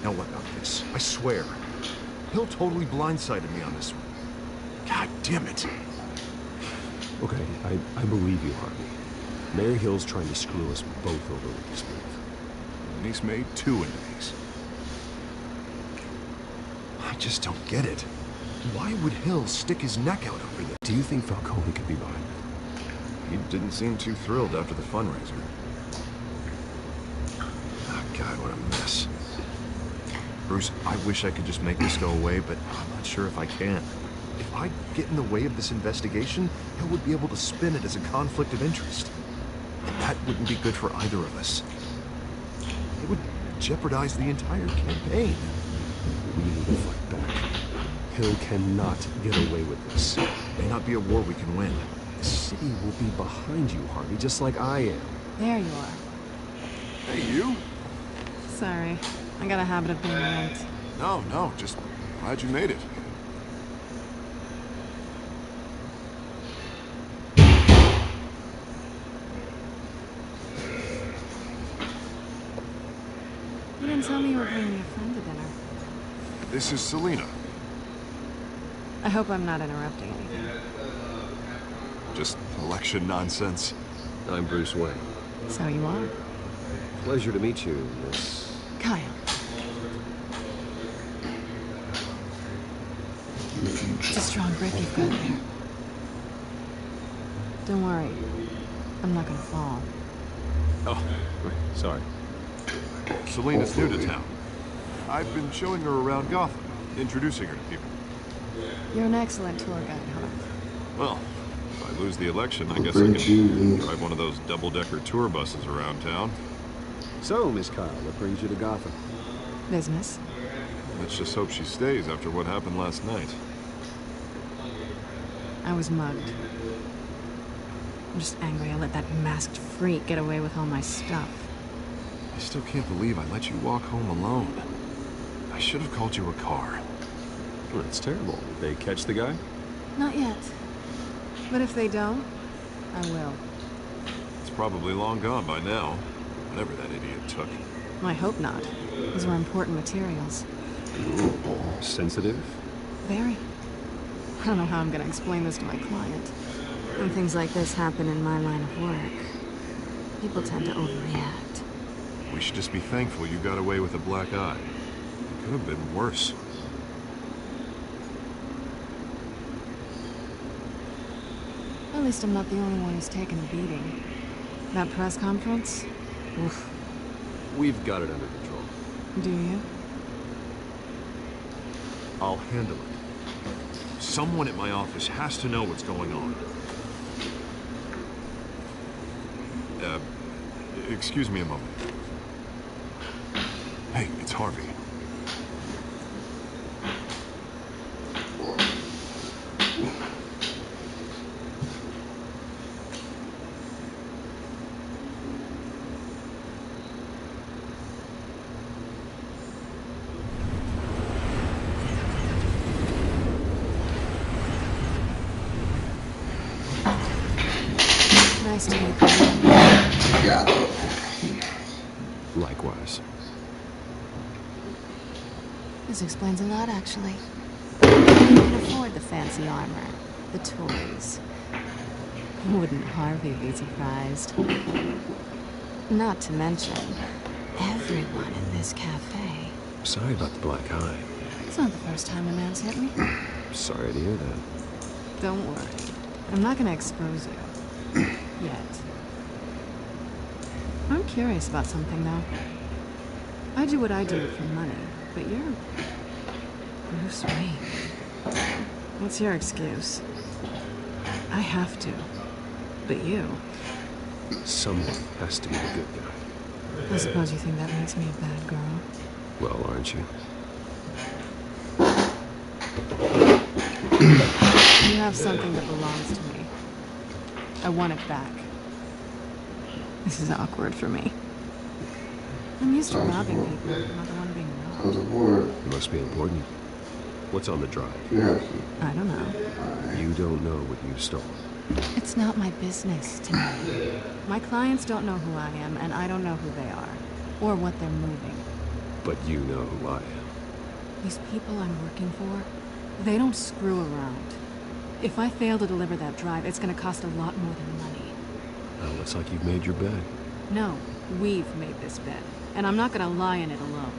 Now what about this? I swear. Hill totally blindsided me on this one. God damn it. Okay, I believe you, Harvey. Mayor Hill's trying to screw us both over with this move. And he's made 2 enemies. I just don't get it. Why would Hill stick his neck out over this? Do you think Falcone could be behind it? He didn't seem too thrilled after the fundraiser. Oh, God, what a mess. Bruce, I wish I could just make this go away, but I'm not sure if I can. If I get in the way of this investigation, Hill would be able to spin it as a conflict of interest. And that wouldn't be good for either of us. It would jeopardize the entire campaign. We need to fight back. Hill cannot get away with this. It may not be a war we can win. The city will be behind you, Harvey, just like I am. There you are. Hey, you? Sorry. I got a habit of being late. No, just glad you made it. You didn't tell me you were bringing a friend to dinner. This is Selena. I hope I'm not interrupting anything. Just election nonsense. I'm Bruce Wayne. So you are? Pleasure to meet you, Miss... Kyle. It's a strong grip you've got there. Don't worry. I'm not gonna fall. Oh, sorry. Selena's new to town. I've been showing her around Gotham, introducing her to people. You're an excellent tour guide, huh? Well, if I lose the election, I guess I can drive one of those double-decker tour buses around town. So, Miss Kyle, what brings you to Gotham? Business. Let's just hope she stays after what happened last night. I was mugged. I'm just angry I let that masked freak get away with all my stuff. I still can't believe I let you walk home alone. I should have called you a car. Well, that's terrible. Did they catch the guy? Not yet. But if they don't, I will. It's probably long gone by now. Whatever that idiot took. I hope not. These were important materials. Sensitive? Very. I don't know how I'm gonna explain this to my client. When things like this happen in my line of work, people tend to overreact. We should just be thankful you got away with a black eye. It could have been worse. At least I'm not the only one who's taken a beating. That press conference? Oof. We've got it under control. Do you? I'll handle it. Someone at my office has to know what's going on. Excuse me a moment. Hey, it's Harvey. Nice to meet you. Yeah. Likewise. This explains a lot, actually. You can afford the fancy armor, the toys. Wouldn't Harvey be surprised? Not to mention, everyone in this cafe. Sorry about the black eye. It's not the first time a man's hit me. Sorry to hear that. Don't worry. I'm not gonna expose you. Yet. I'm curious about something, though. I do what I do for money, but you're... Bruce Wayne. What's your excuse? I have to. But you... Someone has to be the good guy. I suppose you think that makes me a bad girl. Well, aren't you? You have something that belongs to me. I want it back. This is awkward for me. I'm used to robbing people, not the one being robbed. It must be important. What's on the drive? I don't know. You don't know what you stole. It's not my business to know. My clients don't know who I am, and I don't know who they are. or what they're moving. But you know who I am. These people I'm working for, they don't screw around. If I fail to deliver that drive, it's gonna cost a lot more than money. Well, looks like you've made your bed. No, we've made this bed, and I'm not gonna lie in it alone.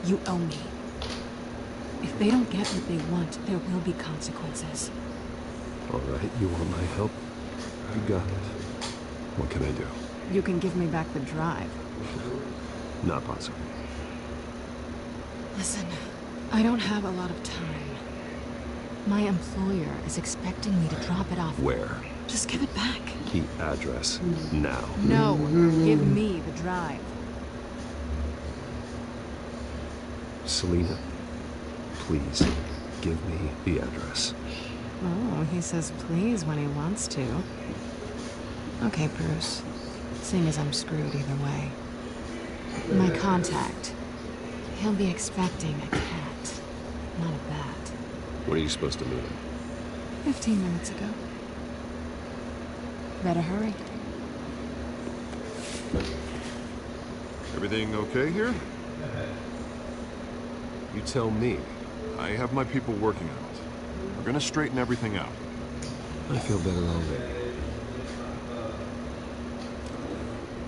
You owe me. If they don't get what they want, there will be consequences. All right, you want my help? You got it. What can I do? You can give me back the drive. Not possible. Listen, I don't have a lot of time. My employer is expecting me to drop it off. Where? Just give it back. The address, now. No, give me the drive. Selina, please, give me the address. Oh, he says please when he wants to. Okay, Bruce. Seeing as I'm screwed either way. My contact. He'll be expecting a cat, not a bat. When are you supposed to meet him? 15 minutes ago. Better hurry. Everything okay here? You tell me. I have my people working on it. We're gonna straighten everything out. I feel better already.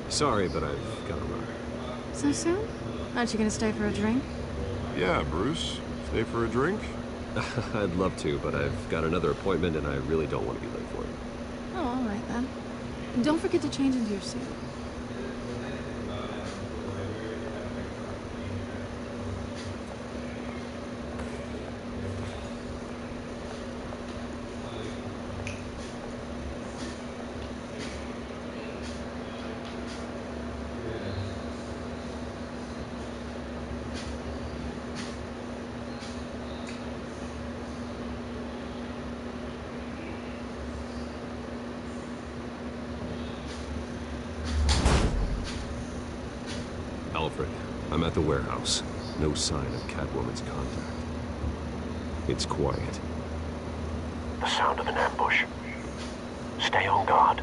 Sorry, but I've got to run. So soon? Aren't you gonna stay for a drink? Yeah, Bruce. Stay for a drink? I'd love to, but I've got another appointment and I really don't want to be late for it. Oh, all right then. Don't forget to change into your suit. Alfred, I'm at the warehouse. No sign of Catwoman's contact. It's quiet. The sound of an ambush. Stay on guard.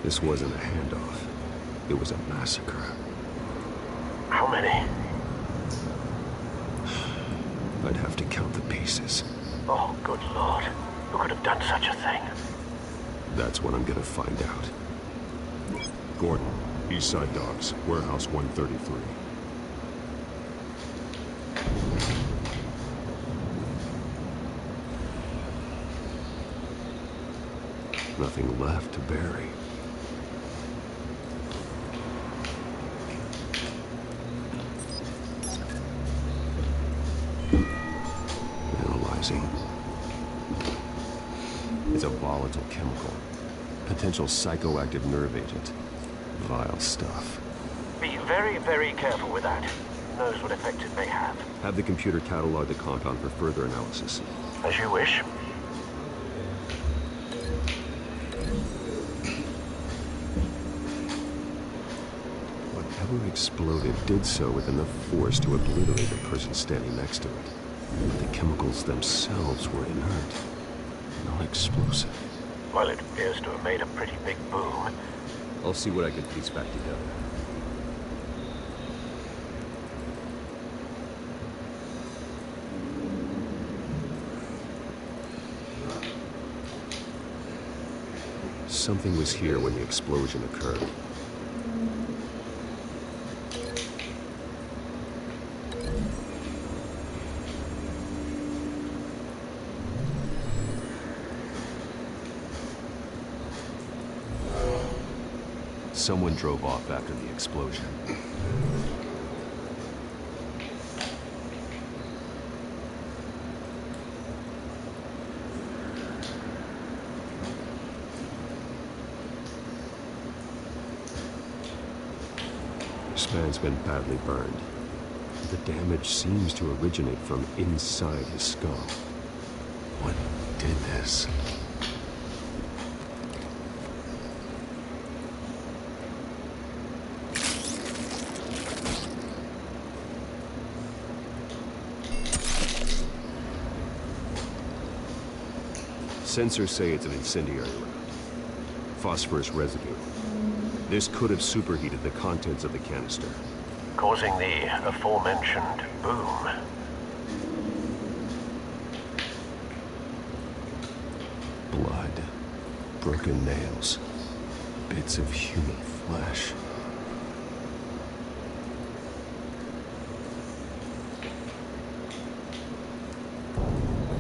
This wasn't a handoff. It was a massacre. How many? I'd have to count the pieces. Oh, good Lord. Who could have done such a thing? That's what I'm gonna find out. Gordon, East Side Docks, Warehouse 133. Nothing left to bury. Analyzing. It's a volatile chemical. Potential psychoactive nerve agent. Vile stuff. Be very, very careful with that. Who knows what effect it may have. Have the computer catalog the compound for further analysis. As you wish. Whatever exploded did so with enough force to obliterate the person standing next to it. But the chemicals themselves were inert, non-explosive. Well, it appears to have made a pretty big boom. I'll see what I can piece back together. Something was here when the explosion occurred. Someone drove off after the explosion. This man's been badly burned. The damage seems to originate from inside his skull. What did this? Sensors say it's an incendiary round. Phosphorus residue. This could have superheated the contents of the canister, causing the aforementioned boom. Blood, broken nails, bits of human flesh.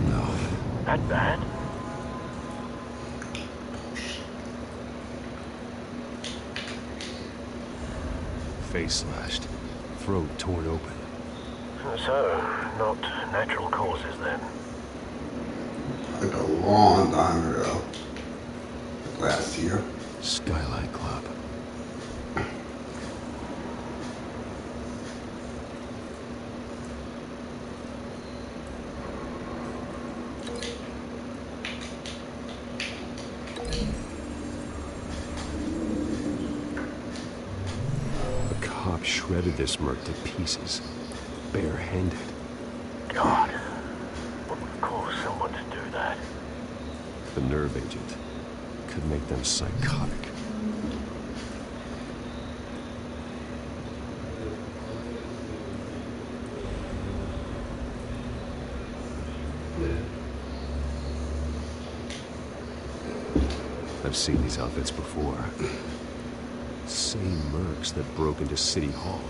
No. That bad? Face slashed, throat torn open. So, not natural causes then. Like a long time ago. Last year. Skylight Club. Shredded this merc to pieces, bare-handed. God, what would cause someone to do that? The nerve agent could make them psychotic. I've seen these outfits before. Same mercs that broke into City Hall.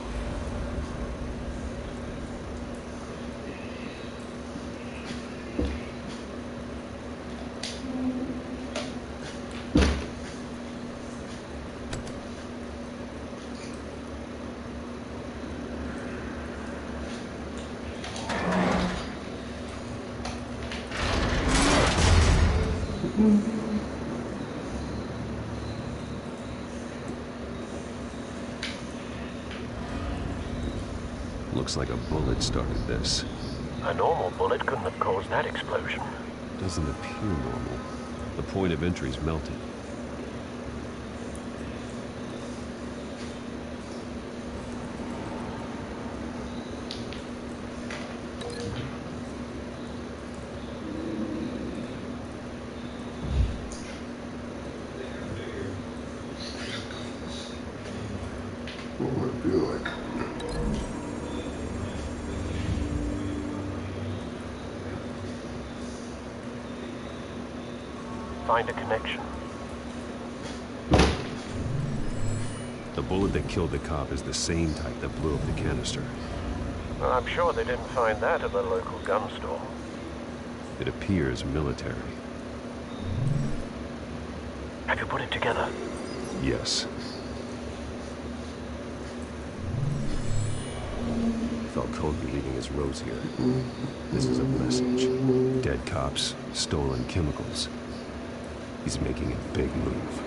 Looks like a bullet started this. A normal bullet couldn't have caused that explosion. Doesn't appear normal. The point of entry's melted. What would it be like? Find a connection. The bullet that killed the cop is the same type that blew up the canister. Well, I'm sure they didn't find that at the local gun store. It appears military. Have you put it together? Yes. Falcone leaving his rose here. This is a message. Dead cops, stolen chemicals. He's making a big move.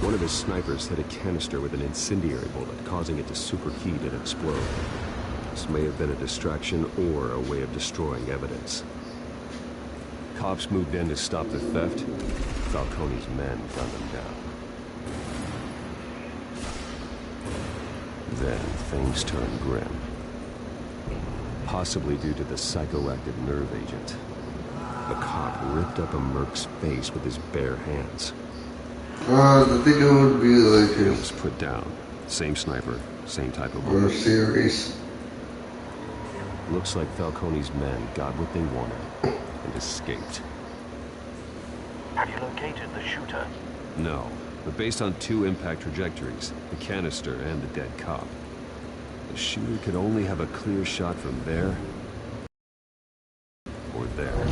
One of his snipers hit a canister with an incendiary bullet, causing it to superheat and explode. This may have been a distraction or a way of destroying evidence. Cops moved in to stop the theft. Falcone's men gunned them down. Then things turned grim. Possibly due to the psychoactive nerve agent. A cop ripped up a merc's face with his bare hands. I think it would be like It was put down. Same sniper, same type of a bullet. series. Looks like Falcone's men got what they wanted and escaped. Have you located the shooter? No, but based on two impact trajectories, the canister and the dead cop, the shooter could only have a clear shot from there or there,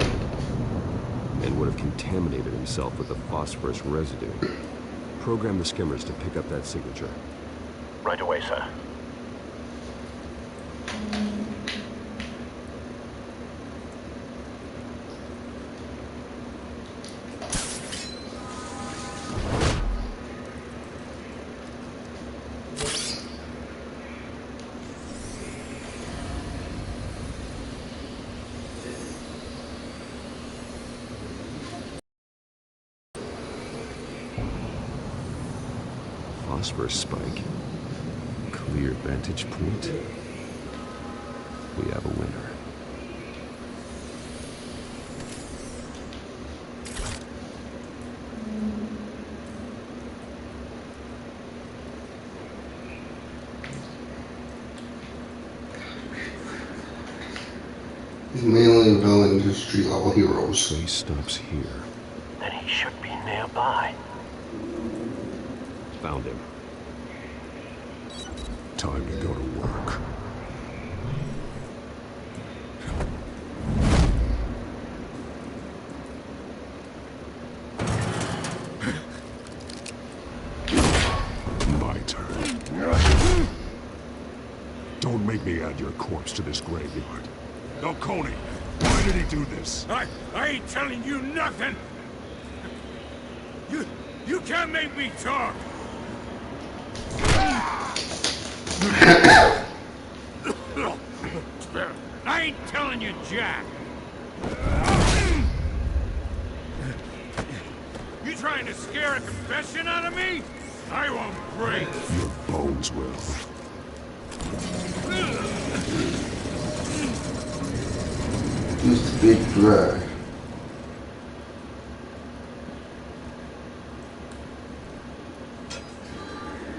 and would have contaminated himself with the phosphorus residue. Program the skimmers to pick up that signature. Right away, sir. phosphorus spike. Clear vantage point. We have a winner. He's mainly a villain, just street level heroes. So he stops here. Then he should be nearby. Found him. Time to go to work. My turn. Don't make me add your corpse to this graveyard. No, Coney, why did he do this? I ain't telling you nothing! You can't make me talk! I ain't telling you, Jack! You trying to scare a confession out of me? I won't break! Your bones will. Just a big drag.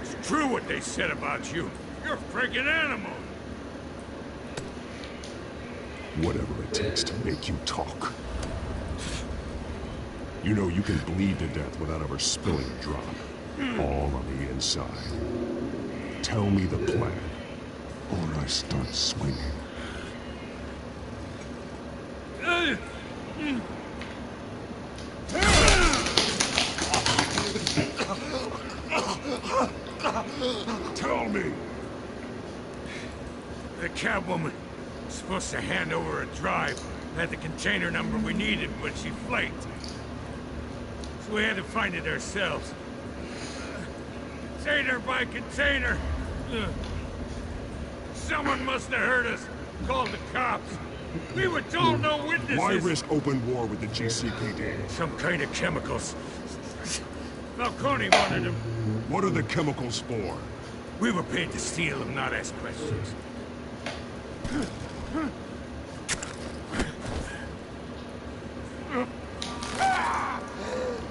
It's true what they said about you. You're a freaking animal. Whatever it takes to make you talk. You know you can bleed to death without ever spilling a drop. All on the inside. Tell me the plan, or I start swinging. Tell me! The Catwoman was supposed to hand over a drive. Had the container number we needed when she flaked. So we had to find it ourselves. Container by container. Someone must have heard us. Called the cops. We were told no witnesses. Why risk open war with the GCPD? Some kind of chemicals. Falcone wanted them. What are the chemicals for? We were paid to steal them, not ask questions.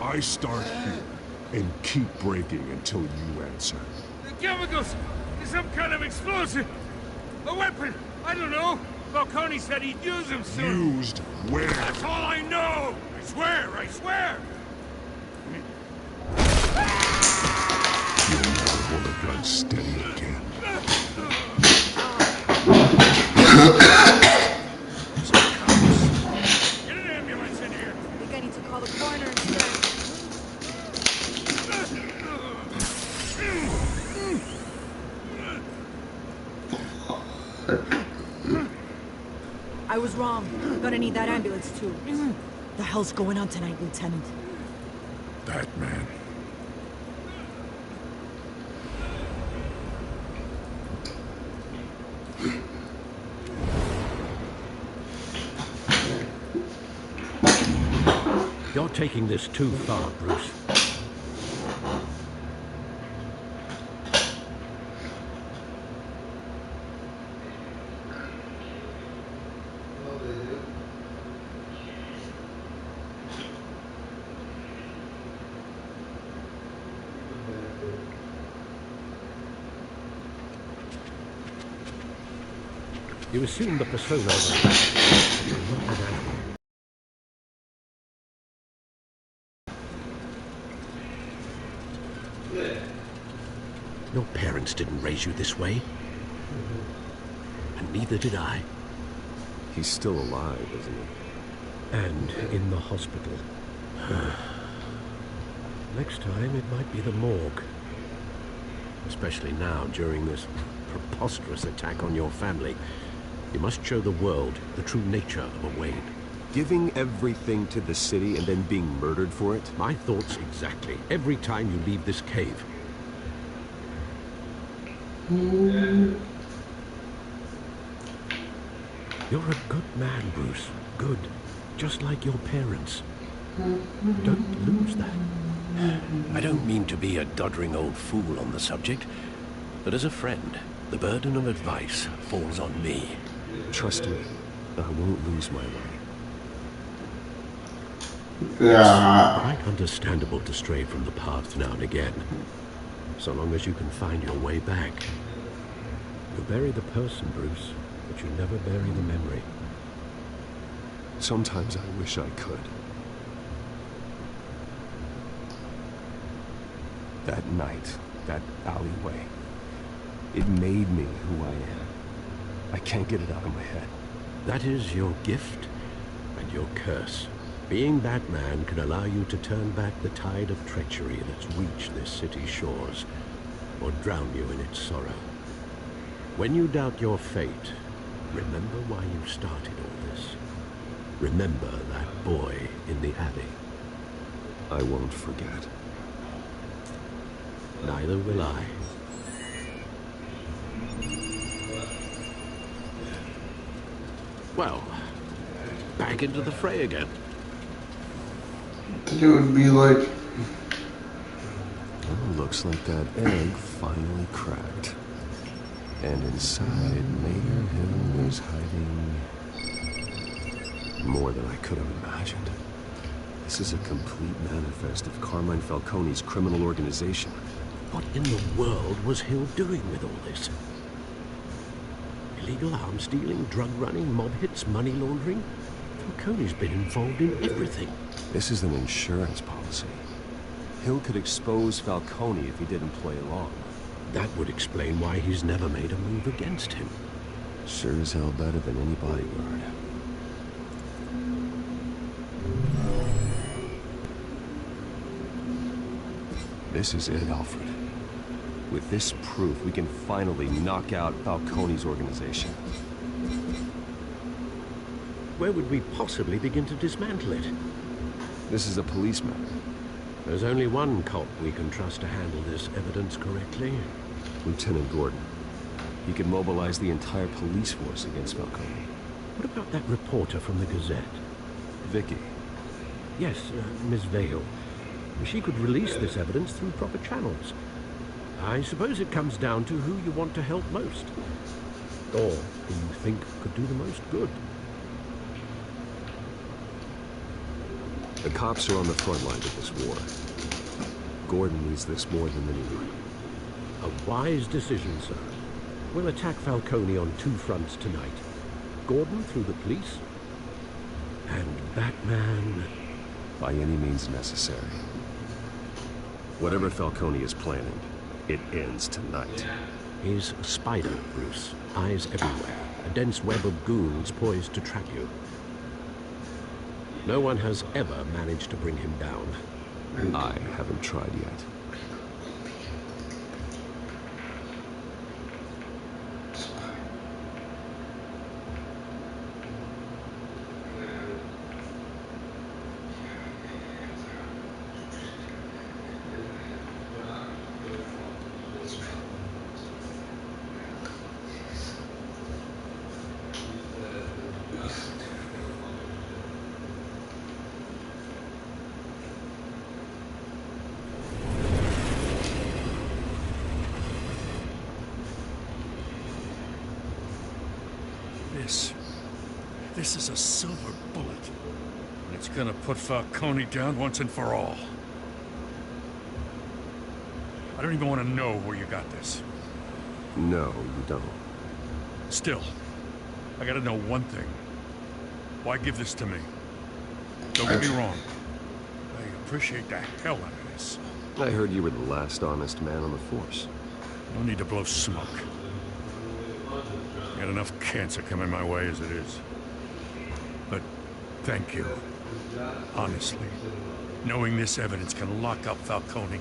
I start here and keep breaking until you answer. The chemicals! Some kind of explosive! A weapon! I don't know! Falcone said he'd use them soon! Used where? That's all I know! I swear! I swear! You'll never hold a gun steady again. Get an ambulance in here! I think I need to call the coroner instead. I was wrong. Gonna need that ambulance too. The hell's going on tonight, Lieutenant? Batman. You're taking this too far, Bruce. You assume the persona of a bat. You're not an animal. Your parents didn't raise you this way. And neither did I. He's still alive, isn't he? And in the hospital. Next time, it might be the morgue. Especially now, during this preposterous attack on your family. You must show the world the true nature of a Wayne. Giving everything to the city and then being murdered for it? My thoughts exactly. Every time you leave this cave. You're a good man, Bruce. Good. Just like your parents. Don't lose that. I don't mean to be a doddering old fool on the subject, but as a friend, the burden of advice falls on me. Trust me, I won't lose my way. Yeah. It's quite understandable to stray from the path now and again, so long as you can find your way back. You bury the person, Bruce, but you never bury the memory. Sometimes I wish I could. That night, that alleyway, it made me who I am. I can't get it out of my head. That is your gift and your curse. Being Batman can allow you to turn back the tide of treachery that's reached this city's shores, or drown you in its sorrow. When you doubt your fate, remember why you started all this. Remember that boy in the alley. I won't forget. Neither will I. Well, back into the fray again. It would be like... Oh, looks like that egg finally cracked. And inside, Mayor Hill was hiding more than I could have imagined. This is a complete manifest of Carmine Falcone's criminal organization. What in the world was Hill doing with all this? Illegal arms dealing, drug running, mob hits, money laundering? Falcone's been involved in everything. This is an insurance policy. Hill could expose Falcone if he didn't play along. That would explain why he's never made a move against him. Sure as hell better than any bodyguard. This is it, Alfred. With this proof, we can finally knock out Falcone's organization. Where would we possibly begin to dismantle it? This is a police matter. There's only one cop we can trust to handle this evidence correctly. Lieutenant Gordon. He could mobilize the entire police force against Falcone. What about that reporter from the Gazette? Vicky. Yes, Miss Vale. She could release this evidence through proper channels. I suppose it comes down to who you want to help most. Or who you think could do the most good. The cops are on the front lines of this war. Gordon needs this more than anyone. A wise decision, sir. We'll attack Falcone on two fronts tonight. Gordon through the police, and Batman... by any means necessary. Whatever Falcone is planning, it ends tonight. He's a spider, Bruce. Eyes everywhere. A dense web of goons poised to trap you. No one has ever managed to bring him down. I haven't tried yet. This is a silver bullet. And it's gonna put Falcone down once and for all. I don't even want to know where you got this. No, you don't. Still, I gotta know one thing. Why give this to me? Don't get me wrong. I appreciate the hell out of this. I heard you were the last honest man on the force. No need to blow smoke. Got enough cancer coming my way as it is. But thank you. Honestly. Knowing this evidence can lock up Falcone.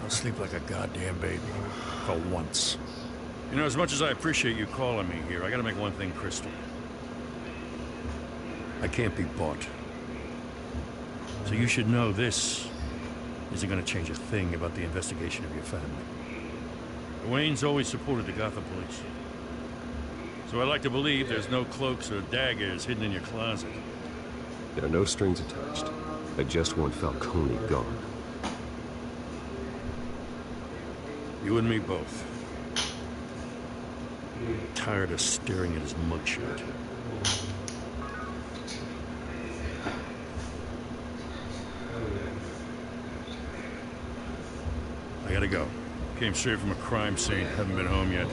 I'll sleep like a goddamn baby. For once. You know, as much as I appreciate you calling me here, I gotta make one thing crystal. I can't be bought. So you should know this isn't gonna change a thing about the investigation of your family. Wayne's always supported the Gotham police. So I like to believe there's no cloaks or daggers hidden in your closet. There are no strings attached. I just want Falcone gone. You and me both. Tired of staring at his mugshot. I gotta go. Came straight from a crime scene. Haven't been home yet.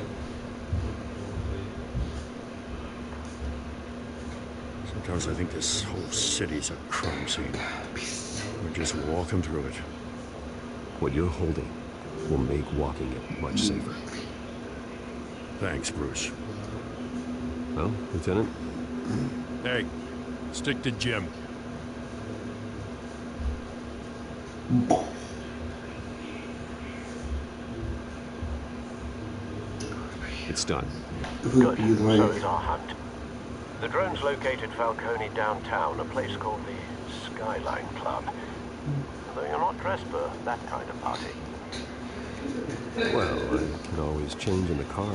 Sometimes I think this whole city's a crime scene. We're just walking through it. What you're holding will make walking it much safer. Thanks, Bruce. Well, Lieutenant? Hey, stick to Jim. It's done. Good. So is our hunt. The drones located Falcone downtown, a place called the Skyline Club. Though you're not dressed for that kind of party. Well, I can always change in the car.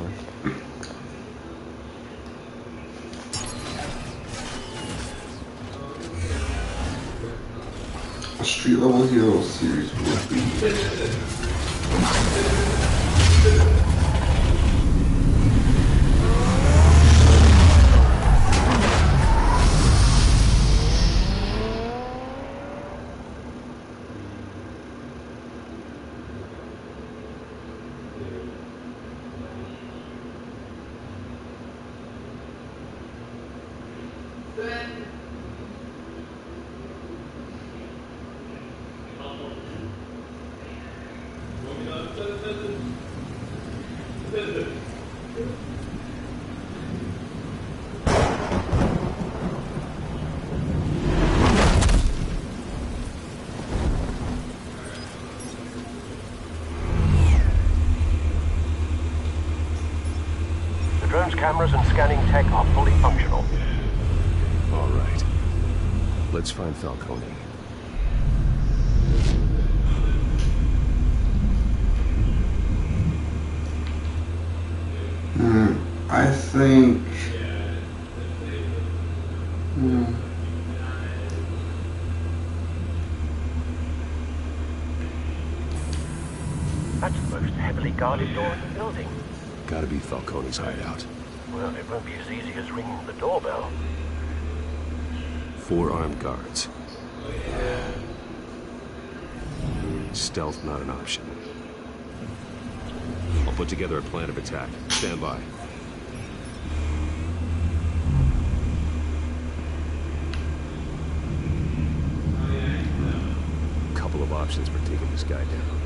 A Street Level Heroes series would be. The drone's cameras and scanning tech are fully functional. All right. Let's find Falcone. I think. That's the most heavily guarded door in the building. Gotta be Falcone's hideout. Well, it won't be as easy as ringing the doorbell. 4 armed guards. Stealth not an option. I'll put together a plan of attack. Stand by. Couple of options for taking this guy down.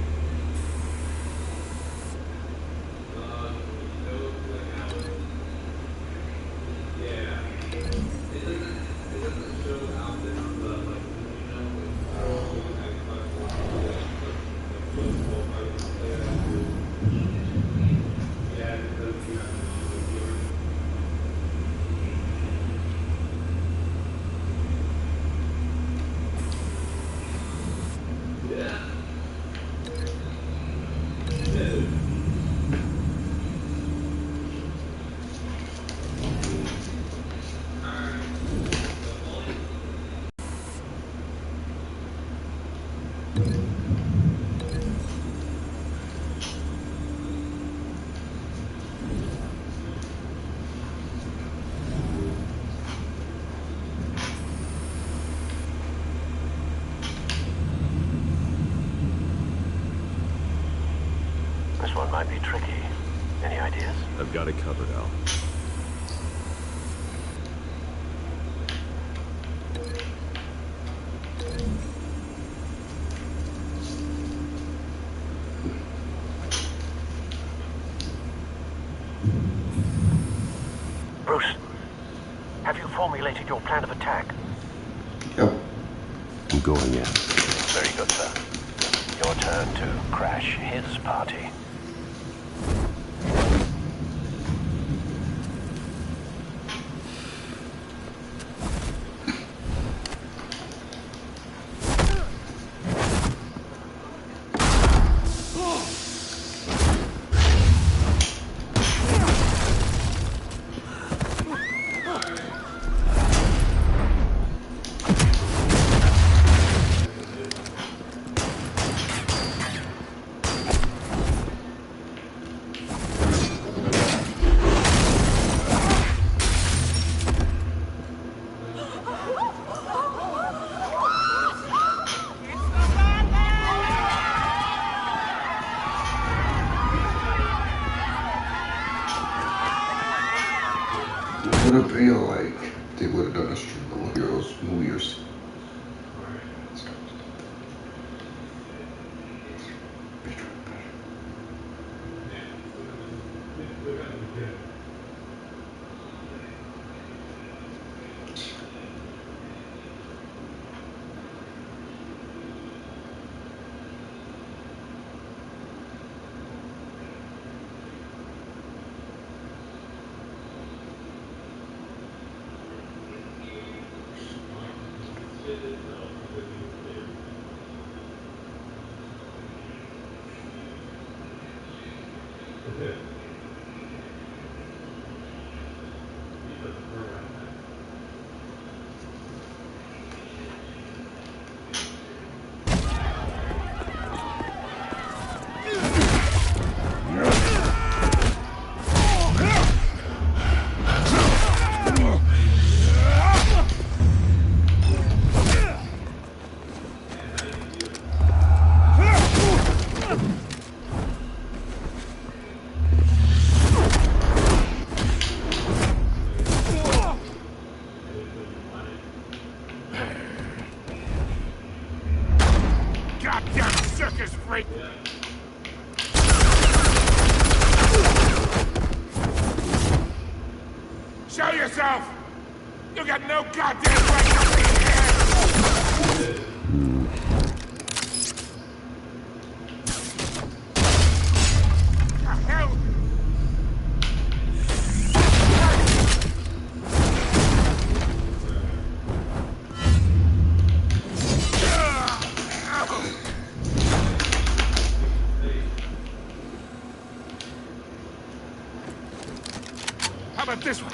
This one might be tricky. Any ideas? I've got it covered, Al. Bruce, have you formulated your plan of attack? Yep. I'm going in. Very good, sir. Your turn to crash his party. would it be like they would have done a Struggle Heroes movie or something? Show yourself! You got no goddamn right to be here! The hell? How about this one?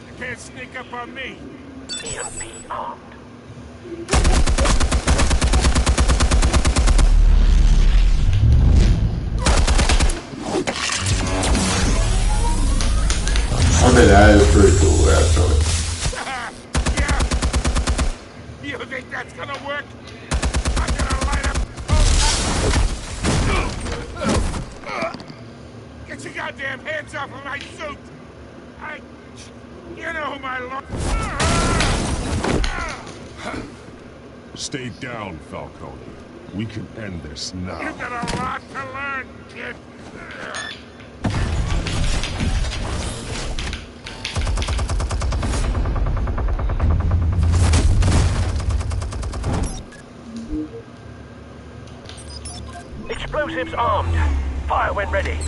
You can't sneak up on me. EMP armed. I mean, that is pretty cool, actually. Yeah. You think that's gonna work? I'm gonna light up. Get your goddamn hands off of my suit! You know my lord. Stay down, Falcone. We can end this now. You've got a lot to learn, kid. Explosives armed. Fire when ready.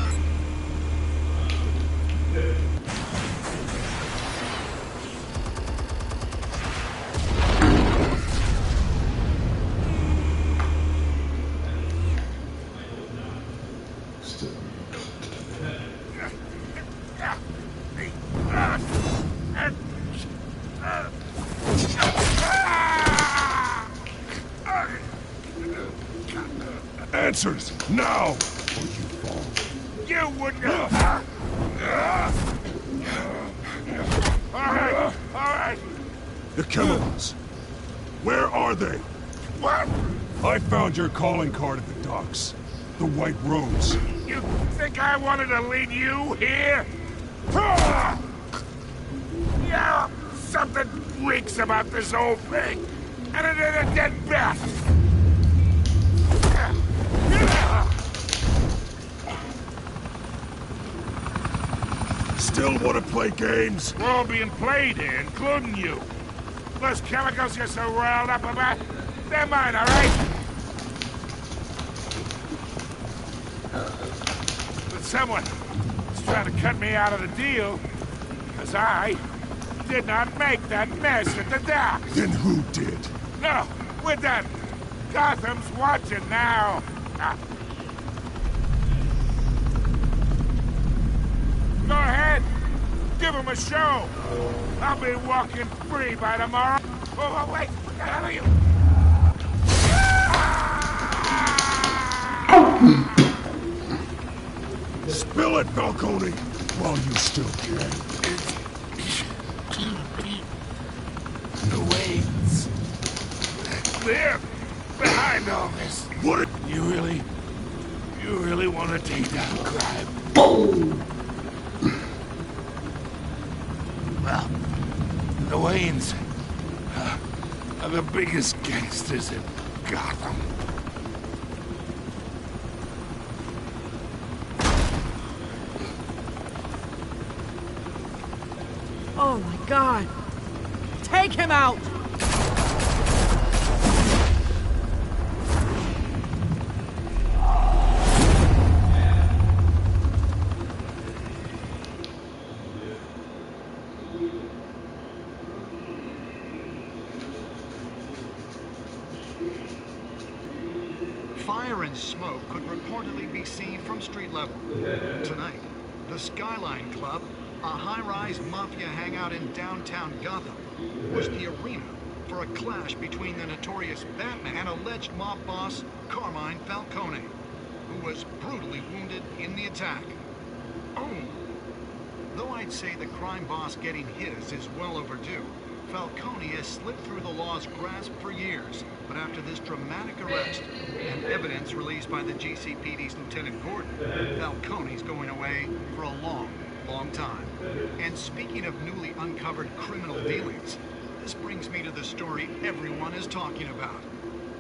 Answers, now! Or you fall. You wouldn't have... All right. The chemicals. Where are they? What? I found your calling card at the docks. The White Rose. You think I wanted to lead you here? Yeah, something reeks about this whole thing. And it ain't a dead bat. Still want to play games? We're all being played here, including you. Those chemicals you're so riled up about, they're mine, all right? But someone is trying to cut me out of the deal, because I did not make that mess at the docks. Then who did? No, we're done. Gotham's watching now. Go ahead. Give him a show. I'll be walking free by tomorrow. Oh, wait. What the hell are you? Spill it, Falcone, while you still can. The waves. They're behind all this. What? You really want to take down crime? Well, the Waynes are the biggest gangsters in Gotham. Oh my God! Take him out! Fire and smoke could reportedly be seen from street level. Tonight, the Skyline Club, a high-rise mafia hangout in downtown Gotham, was the arena for a clash between the notorious Batman and alleged mob boss Carmine Falcone, who was brutally wounded in the attack. Oh! Though I'd say the crime boss getting his is well overdue, Falcone has slipped through the law's grasp for years, but after this dramatic arrest and evidence released by the GCPD's Lieutenant Gordon, Falcone's going away for a long, long time. And speaking of newly uncovered criminal dealings, this brings me to the story everyone is talking about,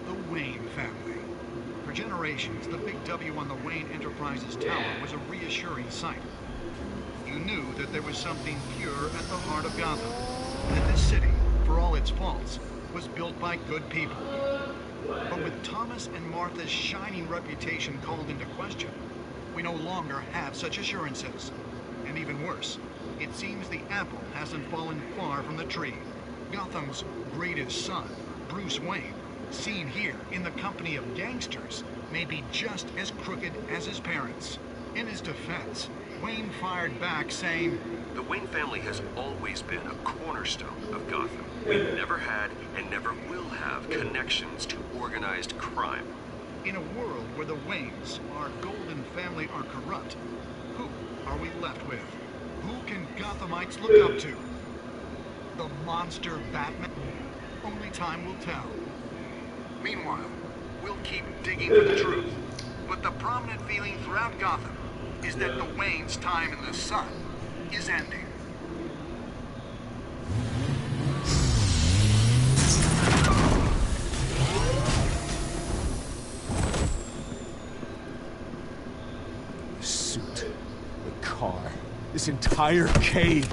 the Wayne family. For generations, the big W on the Wayne Enterprises tower was a reassuring sight. You knew that there was something pure at the heart of Gotham, that this city, for all its faults, was built by good people. But with Thomas and Martha's shining reputation called into question, we no longer have such assurances. And even worse, it seems the apple hasn't fallen far from the tree. Gotham's greatest son, Bruce Wayne, seen here in the company of gangsters, may be just as crooked as his parents. In his defense, Wayne fired back saying, "The Wayne family has always been a cornerstone of Gotham. We've never had and never will have connections to organized crime." In a world where the Waynes, our golden family, are corrupt, who are we left with? Who can Gothamites look up to? The monster Batman? Only time will tell. Meanwhile, we'll keep digging for the truth. But the prominent feeling throughout Gotham is that the Waynes' time in the sun is ending. The suit, the car, this entire cave.